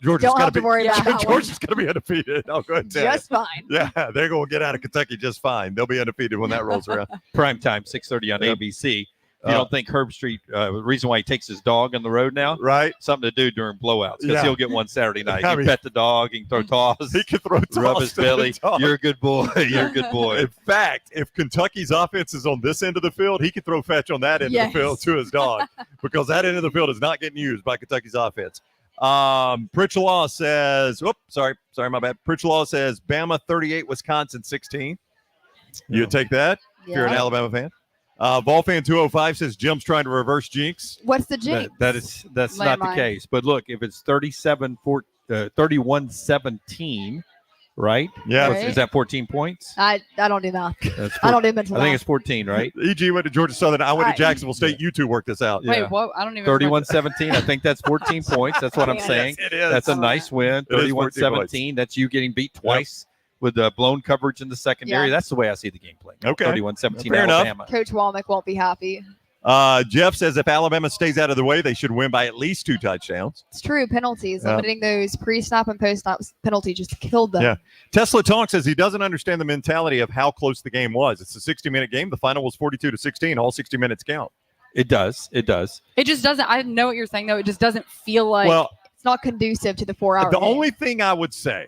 Speaker 1: Georgia's
Speaker 4: Don't have to worry about that
Speaker 1: Georgia's going to be undefeated. I'll go ahead and tell
Speaker 4: just
Speaker 1: you.
Speaker 4: fine.
Speaker 1: Yeah, they're going to get out of Kentucky just fine. They'll be undefeated when that rolls around.
Speaker 3: Prime time, 6:30 on ABC. You don't think Herb Street, the reason why he takes his dog on the road now?
Speaker 1: Right.
Speaker 3: Something to do during blowouts because he'll get one Saturday night. He can pet the dog, he can throw toss.
Speaker 1: He can throw toss.
Speaker 3: Rub his belly. You're a good boy. You're a good boy.
Speaker 1: In fact, if Kentucky's offense is on this end of the field, he can throw fetch on that end of the field to his dog because that end of the field is not getting used by Kentucky's offense. Pritchelaw says, sorry, my bad. Pritchelaw says Bama 38, Wisconsin 16. You take that if you're an Alabama fan. Volfan 205 says Jim's trying to reverse jinx.
Speaker 4: What's the jinx?
Speaker 3: That's not the case. But look, if it's 31-17, right?
Speaker 1: Yeah.
Speaker 4: Right.
Speaker 3: Is that 14 points?
Speaker 4: I don't do math. I don't do mental math.
Speaker 3: I think it's 14, right?
Speaker 1: EG went to Georgia Southern. I went to Jacksonville State. You two work this out.
Speaker 2: Wait, what? I don't even
Speaker 3: 31-17. I think that's 14 points. That's what I'm saying.
Speaker 1: Yes, it is.
Speaker 3: That's a nice win. 31-17. That's you getting beat twice. With blown coverage in the secondary. That's the way I see the game playing.
Speaker 1: Okay.
Speaker 3: 31-17
Speaker 1: Fair
Speaker 3: Alabama.
Speaker 1: enough.
Speaker 4: Coach Walnick won't be happy.
Speaker 1: Jeff says if Alabama stays out of the way, they should win by at least 2 touchdowns.
Speaker 4: It's true. Penalties. Limiting those pre-snap and post-snap penalties just killed them.
Speaker 1: Yeah. Tesla Tonk says he doesn't understand the mentality of how close the game was. It's a 60-minute game. The final was 42-16. All 60 minutes count.
Speaker 3: It does.
Speaker 2: It just doesn't. I know what you're saying, though. It just doesn't feel like
Speaker 4: it's not conducive to the 4-hour
Speaker 1: The
Speaker 4: game.
Speaker 1: only thing I would say,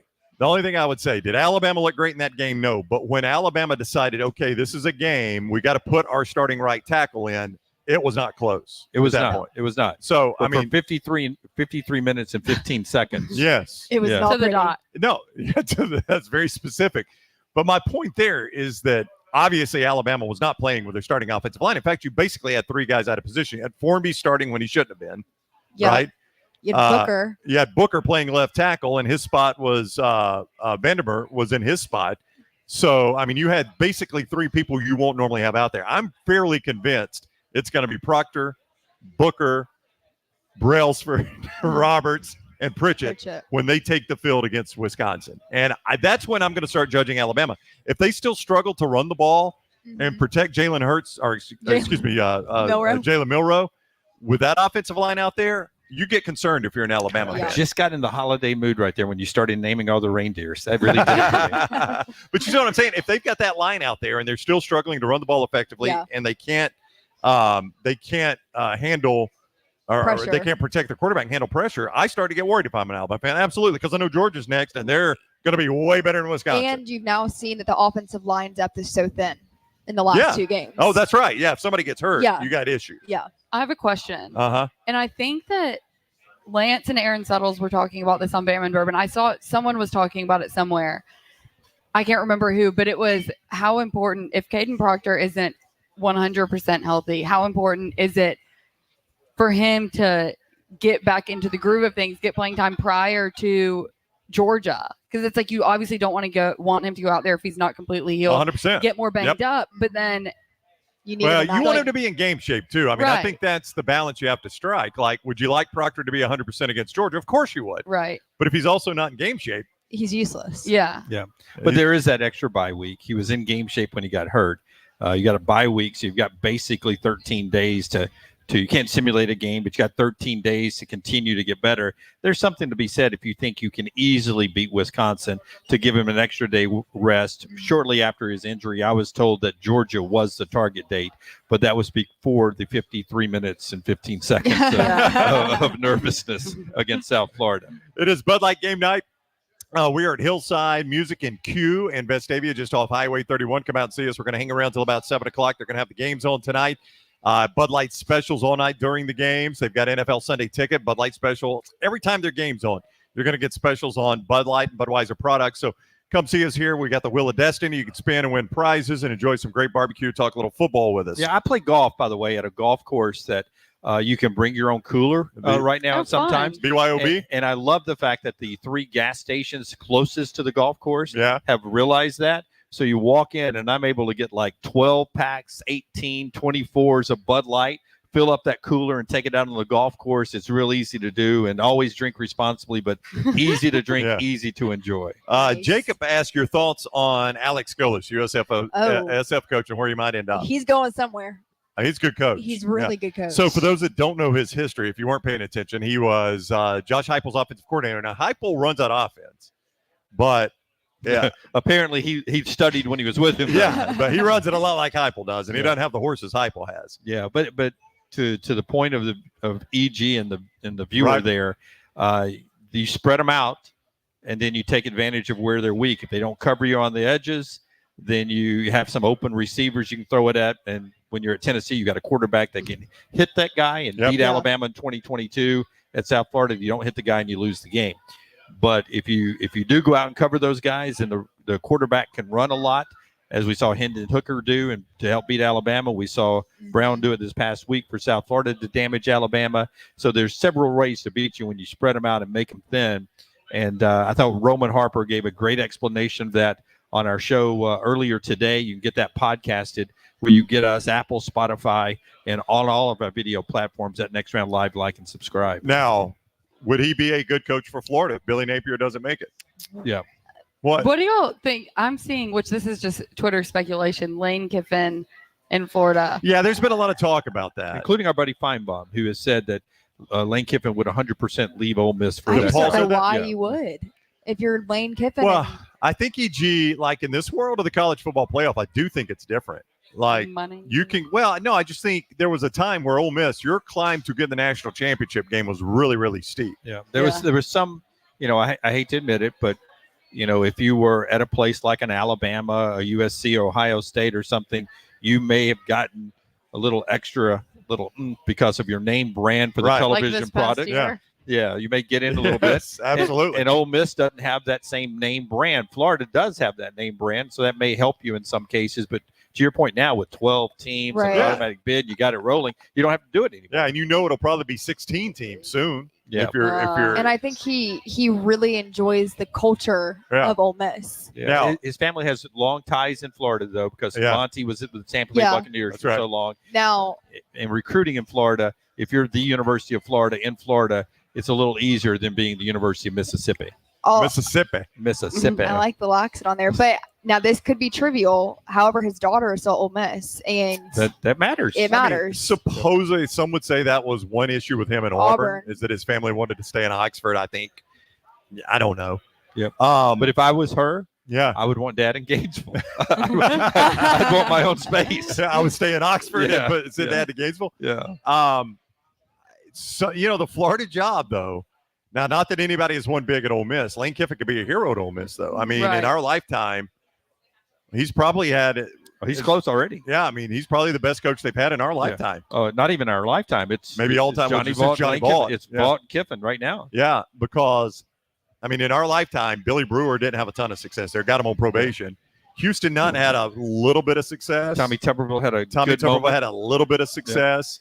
Speaker 1: did Alabama look great in that game? No. But when Alabama decided, okay, this is a game, we got to put our starting right tackle in, it was not close.
Speaker 3: It was
Speaker 1: at that
Speaker 3: not.
Speaker 1: point.
Speaker 3: It was not.
Speaker 1: So,
Speaker 3: but I mean, 53 minutes and 15 seconds.
Speaker 1: Yes.
Speaker 4: It was not
Speaker 2: to the dot.
Speaker 1: No, that's very specific. But my point there is that obviously Alabama was not playing with their starting offensive line. In fact, you basically had 3 guys out of position. You had Formby starting when he shouldn't have been, right?
Speaker 4: You had Booker.
Speaker 1: You had Booker playing left tackle, and his spot was Vandermeer was in his spot. So, I mean, you had basically 3 people you won't normally have out there. I'm fairly convinced it's going to be Proctor, Booker, Brailsford, Roberts, and Pritchett when they take the field against Wisconsin. And that's when I'm going to start judging Alabama. If they still struggle to run the ball and protect Jalen Hurts, or Jalen Milroe, with that offensive line out there, you get concerned if you're an Alabama fan.
Speaker 3: Just got in the holiday mood right there when you started naming all the reindeers. That really did it for me.
Speaker 1: But you know what I'm saying? If they've got that line out there and they're still struggling to run the ball effectively and they can't handle or they can't protect their quarterback and handle pressure, I start to get worried if I'm an Alabama fan. Absolutely, because I know Georgia's next and they're going to be way better than Wisconsin.
Speaker 4: And you've now seen that the offensive line depth is so thin. in the last 2 games.
Speaker 1: Oh, that's right. Yeah, if somebody gets hurt,
Speaker 4: Yeah.
Speaker 1: you got issues.
Speaker 4: Yeah.
Speaker 2: I have a question.
Speaker 1: Uh-huh.
Speaker 2: And I think that Lance and Aaron Settles were talking about this on Bama and Bourbon. I saw someone was talking about it somewhere. I can't remember who, but it was how important, if Caden Proctor isn't 100% healthy, how important is it for him to get back into the groove of things, get playing time prior to Georgia? Because it's like you obviously don't want him to go out there if he's not completely healed,
Speaker 1: 100%.
Speaker 2: get more banged up, but then
Speaker 4: You need
Speaker 1: you want him to be in game shape too. I mean, I
Speaker 2: Right.
Speaker 1: think that's the balance you have to strike. Like, would you like Proctor to be 100% against Georgia? Of course you would.
Speaker 2: right.
Speaker 1: But if he's also not in game shape,
Speaker 4: he's useless.
Speaker 2: Yeah.
Speaker 3: But there is that extra bye week. He was in game shape when he got hurt. You got a bye week, so you've got basically 13 days to you can't simulate a game, but you got 13 days to continue to get better. There's something to be said if you think you can easily beat Wisconsin, to give him an extra day rest. Shortly after his injury, I was told that Georgia was the target date, but that was before the 53 minutes and 15 seconds of nervousness against South Florida.
Speaker 1: it is Bud Light game night. We are at Hillside Music and Q in Vestavia, just off Highway 31. Come out and see us. We're going to hang around till about 7 o'clock. They're going to have the games on tonight. Bud Light specials all night during the games. They've got NFL Sunday Ticket, Bud Light special. Every time their game's on, you're going to get specials on Bud Light and Budweiser products. So come see us here. We got the Wheel of Destiny. You can spin and win prizes and enjoy some great barbecue, talk a little football with us.
Speaker 3: Yeah, I play golf, by the way, at a golf course that you can bring your own cooler right now
Speaker 2: Oh,
Speaker 3: sometimes.
Speaker 1: BYOB?
Speaker 3: And I love the fact that the 3 gas stations closest to the golf course have realized that. So you walk in, and I'm able to get like 12 packs, 18, 24s of Bud Light, fill up that cooler, and take it out on the golf course. It's real easy to do, and always drink responsibly, but easy to drink, easy to enjoy.
Speaker 4: Nice.
Speaker 1: Jacob asked your thoughts on Alex Golis, USF SF coach, and where you might end up.
Speaker 4: He's going somewhere.
Speaker 1: He's a good coach.
Speaker 4: He's really good coach.
Speaker 1: So for those that don't know his history, if you weren't paying attention, he was Josh Heupel's offensive coordinator. Now, Heupel runs that offense, but
Speaker 3: Apparently he studied when he was with him.
Speaker 1: but he runs it a lot like Heupel does, and he doesn't have the horses Heupel has.
Speaker 3: Yeah, but to the point of EG and the viewer there, you spread them out, and then you take advantage of where they're weak. If they don't cover you on the edges, then you have some open receivers you can throw it at. And when you're at Tennessee, you got a quarterback that can hit that guy and beat Alabama in 2022. At South Florida, you don't hit the guy and you lose the game. But if you do go out and cover those guys, and the quarterback can run a lot, as we saw Hendon Hooker do, and to help beat Alabama, we saw Brown do it this past week for South Florida to damage Alabama. So there's several ways to beat you when you spread them out and make them thin. And I thought Roman Harper gave a great explanation of that on our show earlier today. You can get that podcasted where you get us Apple, Spotify, and on all of our video platforms at NextRound Live. Like and subscribe.
Speaker 1: Now, would he be a good coach for Florida if Billy Napier doesn't make it?
Speaker 3: Yeah.
Speaker 1: What
Speaker 2: do y'all think? I'm seeing, which this is just Twitter speculation, Lane Kiffin in Florida.
Speaker 1: Yeah, there's been a lot of talk about that.
Speaker 3: Including our buddy Feinbaum, who has said that Lane Kiffin would 100% leave Ole Miss for
Speaker 4: I
Speaker 3: that.
Speaker 4: just don't know
Speaker 1: that-
Speaker 4: why you would. If you're Lane Kiffin.
Speaker 1: Well, I think EG, like in this world of the college football playoff, I do think it's different. Like
Speaker 2: Money.
Speaker 1: you can, I just think there was a time where Ole Miss, your climb to get in the national championship game was really, really steep.
Speaker 3: Yeah, there was some, I hate to admit it, but if you were at a place like an Alabama, a USC, or Ohio State or something, you may have gotten a little extra, because of your name brand for the
Speaker 1: Right.
Speaker 3: television
Speaker 2: like this past
Speaker 3: product.
Speaker 2: year.
Speaker 3: Yeah, you may get in a little bit.
Speaker 1: Yes, absolutely.
Speaker 3: And Ole Miss doesn't have that same name brand. Florida does have that name brand, so that may help you in some cases. But to your point now, with 12 teams and
Speaker 4: Right.
Speaker 3: an automatic bid, you got it rolling. You don't have to do it anymore.
Speaker 1: Yeah, and it'll probably be 16 teams soon.
Speaker 3: Yeah.
Speaker 1: If you're
Speaker 4: and I think he really enjoys the culture of Ole Miss.
Speaker 3: Yeah.
Speaker 1: Now-
Speaker 3: His family has long ties in Florida, though, because
Speaker 1: Yeah.
Speaker 3: Monty was with the Tampa Bay
Speaker 4: Yeah.
Speaker 3: Buccaneers
Speaker 1: That's
Speaker 3: for
Speaker 1: right.
Speaker 3: so long.
Speaker 4: Now,
Speaker 3: And recruiting in Florida, if you're the University of Florida in Florida, it's a little easier than being the University of Mississippi.
Speaker 1: Mississippi.
Speaker 3: Mississippi.
Speaker 4: I like the accent on there. But now this could be trivial. However, his daughter is still Ole Miss, and
Speaker 3: That matters.
Speaker 4: it matters.
Speaker 1: Supposedly, some would say that was one issue with him in Auburn, is that his family wanted to stay in Oxford, I think. I don't know.
Speaker 3: Yep.
Speaker 1: But
Speaker 3: If I was her,
Speaker 1: yeah,
Speaker 3: I would want Dad in Gainesville. I'd want my own space.
Speaker 1: I would stay in Oxford
Speaker 3: Yeah.
Speaker 1: and send Dad to Gainesville.
Speaker 3: Yeah.
Speaker 1: So the Florida job, though. Now, not that anybody has won big at Ole Miss. Lane Kiffin could be a hero at Ole Miss, though. I mean,
Speaker 2: Right.
Speaker 1: in our lifetime, he's probably had
Speaker 3: Oh, he's close already.
Speaker 1: Yeah, I mean, he's probably the best coach they've had in our lifetime.
Speaker 3: Oh, not even our lifetime. It's
Speaker 1: maybe all time.
Speaker 3: Johnny
Speaker 1: Vaught,
Speaker 3: Johnny
Speaker 1: Vaught.
Speaker 3: It's Vaught and Kiffin right now.
Speaker 1: Yeah, because I mean, in our lifetime, Billy Brewer didn't have a ton of success there. Got him on probation. Houston Nutt had a little bit of success.
Speaker 3: Tommy Tuberville had a
Speaker 1: Tommy
Speaker 3: good
Speaker 1: Tuberville
Speaker 3: moment.
Speaker 1: had a little bit of success.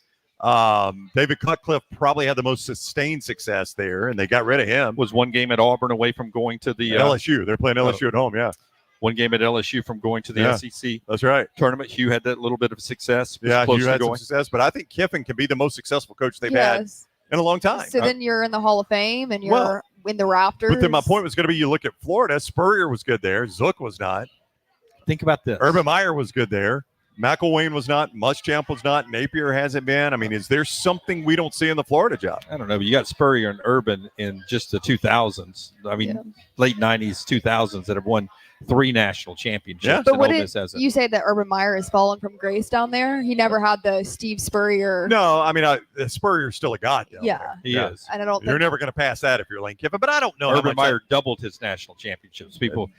Speaker 1: David Cutcliffe probably had the most sustained success there, and they got rid of him.
Speaker 3: Was one game at Auburn away from going to the
Speaker 1: LSU. They're playing LSU at home. Yeah,
Speaker 3: one game at LSU from going to the SEC.
Speaker 1: That's right.
Speaker 3: Tournament. Hugh had that little bit of success.
Speaker 1: Yeah,
Speaker 3: close
Speaker 1: Hugh
Speaker 3: to
Speaker 1: had some
Speaker 3: going.
Speaker 1: success, but I think Kiffin can be the most successful coach they've had in a long time.
Speaker 4: So then you're in the Hall of Fame and you're in the Raptors.
Speaker 1: But then my point was going to be, you look at Florida. Spurrier was good there. Zook was not.
Speaker 3: Think about this.
Speaker 1: Urban Meyer was good there. McElwain was not. Muschamp was not. Napier hasn't been. I mean, is there something we don't see in the Florida job?
Speaker 3: I don't know. But you got Spurrier and Urban in just the 2000s. I mean, late 90s, 2000s that have won 3 national championships.
Speaker 1: Yeah.
Speaker 4: But what did you say that Urban Meyer has fallen from grace down there? He never had the Steve Spurrier.
Speaker 1: No, I mean, Spurrier's still a god.
Speaker 4: Yeah,
Speaker 3: he is.
Speaker 4: And I don't.
Speaker 1: You're never going to pass that if you're Lane Kiffin. But I don't know.
Speaker 3: Urban Meyer doubled his national championships. People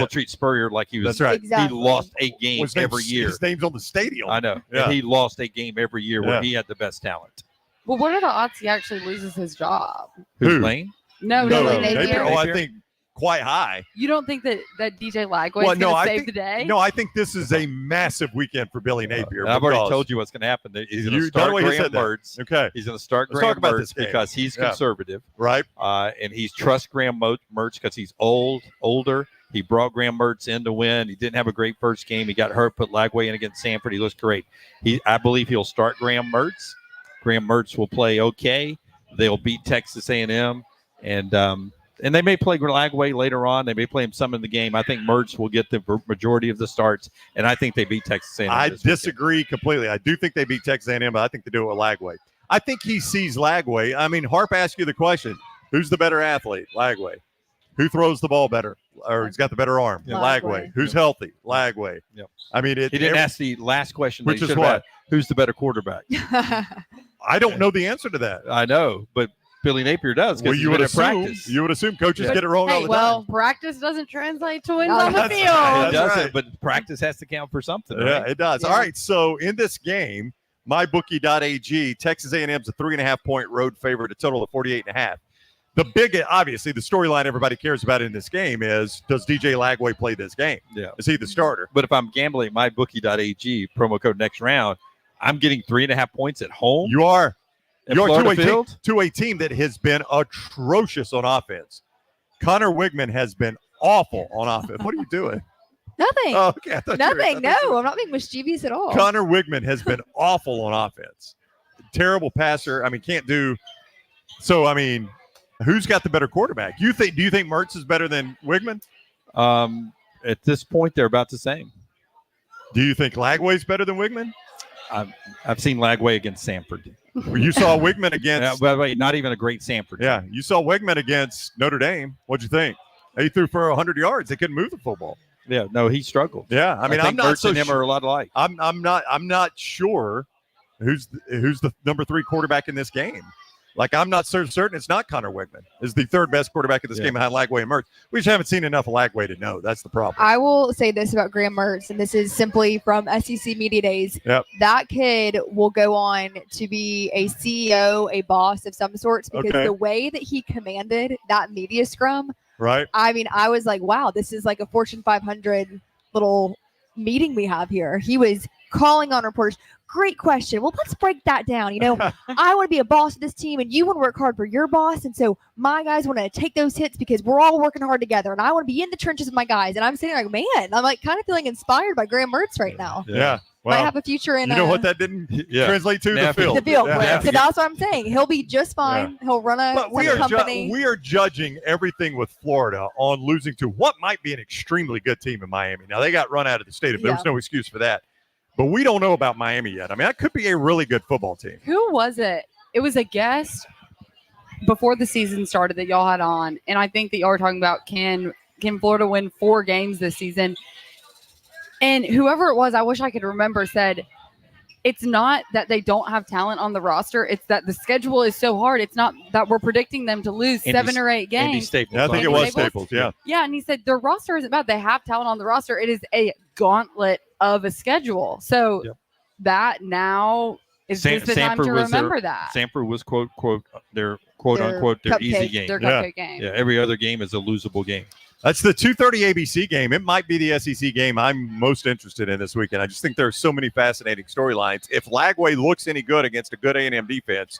Speaker 3: treat Spurrier like he was.
Speaker 1: That's right.
Speaker 4: Exactly.
Speaker 3: He lost a game every year.
Speaker 1: His name's on the stadium.
Speaker 3: I know.
Speaker 1: Yeah.
Speaker 3: And he lost a game every year where he had the best talent.
Speaker 2: Well, what are the odds he actually loses his job?
Speaker 3: Who's Lane?
Speaker 2: No,
Speaker 1: Napier. Oh, I think quite high.
Speaker 2: You don't think that DJ Lagway is going to save the day?
Speaker 1: No, I think this is a massive weekend for Billy Napier.
Speaker 3: I've already told you what's going to happen. He's going to start Graham Mertz.
Speaker 1: Okay.
Speaker 3: He's going to start
Speaker 1: Let's
Speaker 3: Graham
Speaker 1: talk about
Speaker 3: Mertz
Speaker 1: this game.
Speaker 3: because he's conservative.
Speaker 1: Right.
Speaker 3: And he's trusts Graham Mertz because he's older. He brought Graham Mertz in to win. He didn't have a great first game. He got hurt, put Lagway in against Sanford. He looks great. I believe he'll start Graham Mertz. Graham Mertz will play okay. They'll beat Texas A&M. And they may play Lagway later on. They may play him some in the game. I think Mertz will get the majority of the starts, and I think they beat Texas A&M.
Speaker 1: I disagree completely. I do think they beat Texas A&M, but I think they do it with Lagway. I think he sees Lagway. I mean, Harp asked you the question, who's the better athlete? Lagway. Who throws the ball better, or he's got the better arm? Lagway. Who's healthy? Lagway.
Speaker 3: Yep.
Speaker 1: I mean,
Speaker 3: he didn't ask the last question,
Speaker 1: which is what?
Speaker 3: Who's the better quarterback?
Speaker 1: I don't know the answer to that.
Speaker 3: I know, but Billy Napier does.
Speaker 1: Well, you would assume coaches get it wrong all the time.
Speaker 2: Practice doesn't translate to wins
Speaker 1: No,
Speaker 2: on the
Speaker 1: that's
Speaker 2: field.
Speaker 1: right.
Speaker 3: It doesn't, but practice has to count for something.
Speaker 1: Yeah,
Speaker 3: Right?
Speaker 1: it does.
Speaker 2: Yeah.
Speaker 1: All right, so in this game, MyBookie.ag, Texas A&M's a 3.5-point road favorite, a total of 48.5. Obviously, the storyline everybody cares about in this game is, does DJ Lagway play this game?
Speaker 3: Yeah.
Speaker 1: Is he the starter?
Speaker 3: But if I'm gambling MyBookie.ag, promo code NextRound, I'm getting 3.5 points at home.
Speaker 1: You are.
Speaker 3: At
Speaker 1: You're
Speaker 3: Florida
Speaker 1: to a team that has been atrocious on offense. Connor Wigman has been awful on offense. What are you doing?
Speaker 4: Nothing.
Speaker 1: Oh, okay.
Speaker 4: Nothing. No, I'm not being mischievous at all.
Speaker 1: Connor Wigman has been awful on offense. Terrible passer. I mean, can't do. So, I mean, who's got the better quarterback? Do you think Mertz is better than Wigman?
Speaker 3: At this point, they're about the same.
Speaker 1: Do you think Lagway's better than Wigman?
Speaker 3: I've seen Lagway against Sanford.
Speaker 1: You saw Wigman against.
Speaker 3: By the way, not even a great Sanford.
Speaker 1: Yeah, you saw Wigman against Notre Dame. What'd you think? He threw for 100 yards. They couldn't move the football.
Speaker 3: Yeah, no, he struggled.
Speaker 1: Yeah, I mean,
Speaker 3: think
Speaker 1: I'm not
Speaker 3: Mertz
Speaker 1: so
Speaker 3: and him
Speaker 1: sure.
Speaker 3: are a lot alike.
Speaker 1: I'm not sure who's the number 3 quarterback in this game. Like, I'm not certain it's not Connor Wigman. Is the third best quarterback in this game behind Lagway and Mertz. We just haven't seen enough of Lagway to know. That's the problem.
Speaker 4: I will say this about Graham Mertz, and this is simply from SEC Media Days.
Speaker 1: Yep.
Speaker 4: That kid will go on to be a CEO, a boss of some sorts, because the way that he commanded that media scrum,
Speaker 1: right?
Speaker 4: I mean, I was like, wow, this is like a Fortune 500 little meeting we have here. He was calling on reporters. Great question. Well, let's break that down. You know, I want to be a boss of this team, and you want to work hard for your boss. And so my guys want to take those hits because we're all working hard together. And I want to be in the trenches with my guys. And I'm sitting like, man, I'm like kind of feeling inspired by Graham Mertz right now.
Speaker 1: Yeah. Well,
Speaker 4: might have a future in.
Speaker 1: You know what that didn't translate to? The field.
Speaker 4: The field.
Speaker 1: Yeah.
Speaker 4: Right. So that's what I'm saying. He'll be just fine.
Speaker 1: Yeah.
Speaker 4: He'll run a
Speaker 1: But we
Speaker 4: company.
Speaker 1: are judging everything with Florida on losing to what might be an extremely good team in Miami. Now, they got run out of the stadium. There was no excuse for that. But we don't know about Miami yet. I mean, that could be a really good football team.
Speaker 2: Who was it? It was a guest before the season started that y'all had on, and I think that y'all were talking about can Florida win 4 games this season? And whoever it was, I wish I could remember, said it's not that they don't have talent on the roster. It's that the schedule is so hard. It's not that we're predicting them to lose 7 or 8 games.
Speaker 3: Andy Staples.
Speaker 1: Yeah, I think it was Staples. Yeah.
Speaker 2: Yeah, and he said their roster isn't bad. They have talent on the roster. It is a gauntlet of a schedule. So
Speaker 3: Yep.
Speaker 2: that now is just the time to remember that.
Speaker 3: Sanford was quote their quote unquote their easy
Speaker 4: cupcake.
Speaker 3: game.
Speaker 2: Their cupcake game.
Speaker 3: Yeah, every other game is a losable game.
Speaker 1: That's the 2:30 ABC game. It might be the SEC game I'm most interested in this weekend. I just think there are so many fascinating storylines. If Lagway looks any good against a good A&M defense,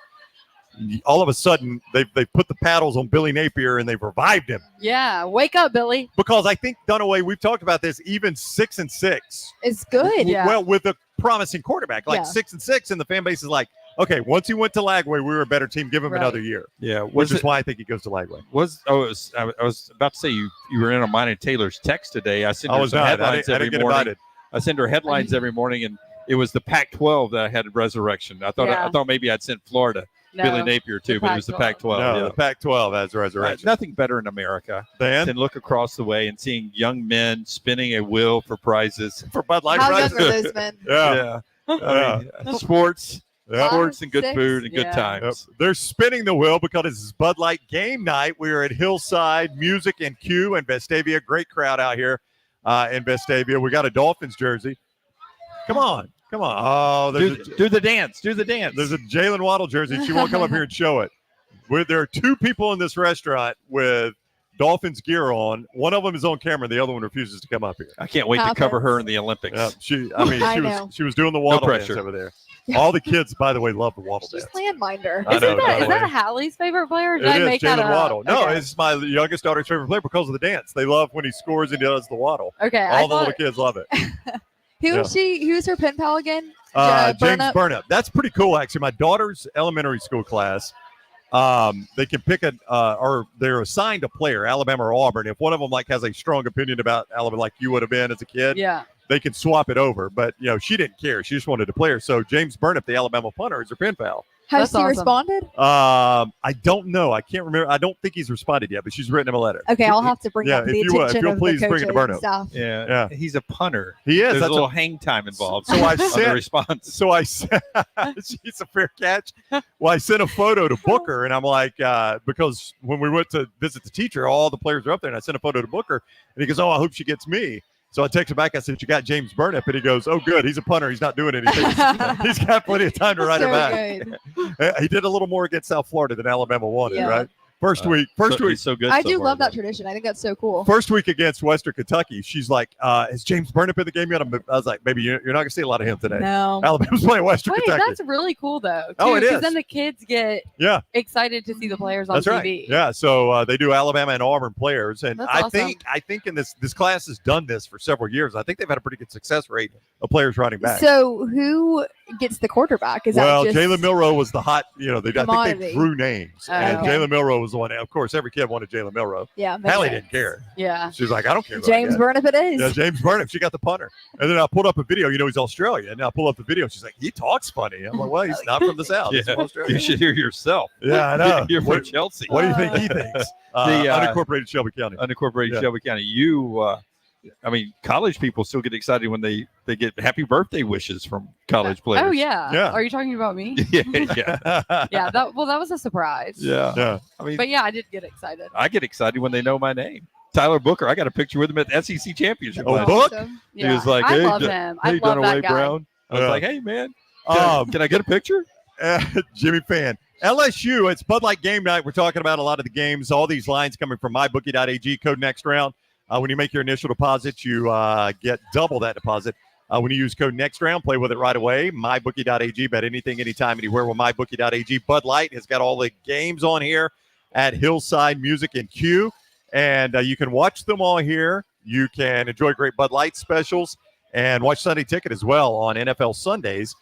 Speaker 1: all of a sudden they've put the paddles on Billy Napier and they've revived him.
Speaker 2: Yeah, wake up, Billy.
Speaker 1: Because I think Dunaway, we've talked about this, even 6-6.
Speaker 4: It's good.
Speaker 2: Yeah.
Speaker 1: Well, with a promising quarterback, like
Speaker 4: Yeah.
Speaker 1: 6-6, and the fan base is like, okay, once he went to Lagway, we were a better team. Give him
Speaker 2: Right.
Speaker 1: another year.
Speaker 3: Yeah,
Speaker 1: Which is why I think he goes to Lagway.
Speaker 3: I was about to say you were in on mine and Taylor's text today. I sent
Speaker 1: I
Speaker 3: her
Speaker 1: was
Speaker 3: some
Speaker 1: not. I
Speaker 3: headlines
Speaker 1: didn't
Speaker 3: every
Speaker 1: get
Speaker 3: morning.
Speaker 1: invited.
Speaker 3: I send her headlines every morning, and it was the Pac-12 that I had resurrection. I
Speaker 2: Yeah.
Speaker 3: thought maybe I'd sent Florida
Speaker 2: No.
Speaker 3: Billy Napier too, but it was the Pac-12.
Speaker 1: No,
Speaker 3: yeah.
Speaker 1: the Pac-12 has a resurrection.
Speaker 3: Nothing better in America
Speaker 1: Dan,
Speaker 3: than look across the way and seeing young men spinning a wheel for prizes.
Speaker 1: for Bud Light
Speaker 4: How young
Speaker 1: prizes.
Speaker 4: are those men?
Speaker 1: Yeah.
Speaker 3: I mean, sports
Speaker 1: Yeah.
Speaker 3: and good
Speaker 4: 6?
Speaker 3: food and good
Speaker 2: Yeah.
Speaker 3: times.
Speaker 1: Yep. They're spinning the wheel because it's Bud Light game night. We are at Hillside Music and Q and Vestavia. Great crowd out here in Vestavia. We got a Dolphins jersey. Come on. Oh,
Speaker 3: Do the dance. Do the dance.
Speaker 1: there's a Jalen Waddle jersey. She won't come up here and show it. There are two people in this restaurant with Dolphins gear on. One of them is on camera. The other one refuses to come up here.
Speaker 3: I can't wait to cover her in the Olympics.
Speaker 1: Yeah,
Speaker 4: I know.
Speaker 1: she was doing the waddle dance
Speaker 3: pressure.
Speaker 1: over there. All the kids, by the way, love the waddle
Speaker 4: She's
Speaker 1: dance.
Speaker 4: landminder.
Speaker 1: I know, by
Speaker 2: Is
Speaker 1: the
Speaker 2: that
Speaker 1: way.
Speaker 2: Hallie's favorite player? Or
Speaker 1: It
Speaker 2: did I
Speaker 1: is
Speaker 2: make that
Speaker 1: Jalen
Speaker 2: up?
Speaker 1: Waddle. No,
Speaker 2: Okay.
Speaker 1: it's my youngest daughter's favorite player because of the dance. They love when he scores and he does the waddle.
Speaker 2: Okay.
Speaker 1: All the little kids love it.
Speaker 4: Who's her pen pal again?
Speaker 1: James Burnup. That's pretty cool, actually. My daughter's elementary school class, they can pick or they're assigned a player, Alabama or Auburn. If one of them has a strong opinion about Alabama, like you would have been as a kid,
Speaker 2: Yeah.
Speaker 1: they can swap it over. But she didn't care. She just wanted to play her. So James Burnup, the Alabama punter, is her pen pal.
Speaker 4: Has
Speaker 2: That's
Speaker 4: she
Speaker 2: awesome.
Speaker 4: responded?
Speaker 1: I don't know. I can't remember. I don't think he's responded yet, but she's written him a letter.
Speaker 4: Okay, I'll have to bring
Speaker 1: Yeah,
Speaker 4: that to
Speaker 1: if
Speaker 4: the
Speaker 1: you would, if
Speaker 4: attention
Speaker 1: you'll
Speaker 4: of
Speaker 1: please
Speaker 4: the
Speaker 1: bring it to
Speaker 4: coaches and
Speaker 1: Burnup.
Speaker 4: staff.
Speaker 3: Yeah, he's a punter.
Speaker 1: He is.
Speaker 3: There's
Speaker 1: That's
Speaker 3: a little hang time involved.
Speaker 1: So I
Speaker 3: on the
Speaker 1: sent.
Speaker 3: response.
Speaker 1: So I sent. She's a fair catch. Well, I sent a photo to Booker, and I'm like, because when we went to visit the teacher, all the players are up there, and I sent a photo to Booker, and he goes, "Oh, I hope she gets me." So I texted back. I said, "You got James Burnup," and he goes, "Oh, good. He's a punter. He's not doing anything. He's got plenty of time to write her
Speaker 4: So
Speaker 1: back."
Speaker 4: good.
Speaker 1: He did a little more against South Florida than Alabama wanted,
Speaker 4: Yeah.
Speaker 1: right? First week.
Speaker 3: He's so good.
Speaker 4: I
Speaker 3: so
Speaker 4: do
Speaker 3: far,
Speaker 4: love that
Speaker 3: though.
Speaker 4: tradition. I think that's so cool.
Speaker 1: First week against Western Kentucky, she's like, "Is James Burnup in the game yet?" I was like, "Baby, you're not going to see a lot of him today."
Speaker 4: No.
Speaker 1: Alabama's playing Western
Speaker 2: Wait,
Speaker 1: Kentucky.
Speaker 2: that's really cool though.
Speaker 1: Oh, it is.
Speaker 2: Because then the kids get
Speaker 1: Yeah.
Speaker 2: excited to see the players on
Speaker 1: That's
Speaker 2: TV.
Speaker 1: right. Yeah. So they do Alabama and Auburn players, and
Speaker 2: That's
Speaker 1: I
Speaker 2: awesome.
Speaker 1: think in this class has done this for several years. I think they've had a pretty good success rate of players running back.
Speaker 4: So who gets the quarterback? Is
Speaker 1: Well,
Speaker 4: that just
Speaker 1: Jalen Milroe was the hot. I think they
Speaker 4: Commodity.
Speaker 1: drew names, and
Speaker 2: okay.
Speaker 1: Jalen Milroe was the one. Of course, every kid wanted Jalen Milrow.
Speaker 4: Yeah, makes
Speaker 1: Hallie
Speaker 4: sense.
Speaker 1: didn't care.
Speaker 2: Yeah.
Speaker 1: She was like, "I don't care." Who I
Speaker 4: James
Speaker 1: get."
Speaker 4: Burnup it is.
Speaker 1: Yeah, James Burnup. She got the punter. And then I pulled up a video. He's Australian. And I pull up the video. And she's like, "He talks funny." I'm like, "Well, he's not from the South. He's from
Speaker 3: You
Speaker 1: Australia."
Speaker 3: should hear yourself.
Speaker 1: Yeah, I know.
Speaker 3: You're from
Speaker 1: What,
Speaker 3: Chelsea.
Speaker 1: what do you think he thinks? Unincorporated Shelby County.
Speaker 3: Unincorporated
Speaker 1: Yeah.
Speaker 3: Shelby County. College people still get excited when they get happy birthday wishes from college players.
Speaker 2: Oh yeah.
Speaker 1: Yeah.
Speaker 2: Are you talking about me?
Speaker 3: yeah, yeah,
Speaker 2: Yeah. That was a surprise.
Speaker 3: yeah.
Speaker 1: Yeah.
Speaker 3: I mean,
Speaker 2: But yeah, I did get excited.
Speaker 3: I get excited when they know my name. Tyler Booker. I got a picture with him at the SEC championship.
Speaker 1: Oh,
Speaker 3: last
Speaker 1: Book?
Speaker 3: year.
Speaker 4: Awesome.
Speaker 2: Yeah.
Speaker 3: He was like,
Speaker 2: I
Speaker 3: "Hey,
Speaker 2: love
Speaker 3: D-
Speaker 2: him.
Speaker 3: Hey,
Speaker 2: I love
Speaker 3: Dunaway
Speaker 2: that guy.
Speaker 3: Brown." I was
Speaker 1: Yeah.
Speaker 3: like, "Hey, man,
Speaker 1: Um,
Speaker 3: can I get a picture?"
Speaker 1: Jimmy Fan. LSU, it's Bud Light game night. We're talking about a lot of the games. All these lines coming from MyBookie.ag, code NextRound. When you make your initial deposit, you get double that deposit. When you use code NextRound, play with it right away. MyBookie.ag, bet anything, anytime, anywhere with MyBookie.ag. Bud Light has got all the games on here at Hillside Music and Q. And you can watch them all here. You can enjoy great Bud Light specials and watch Sunday Ticket as well on NFL Sundays.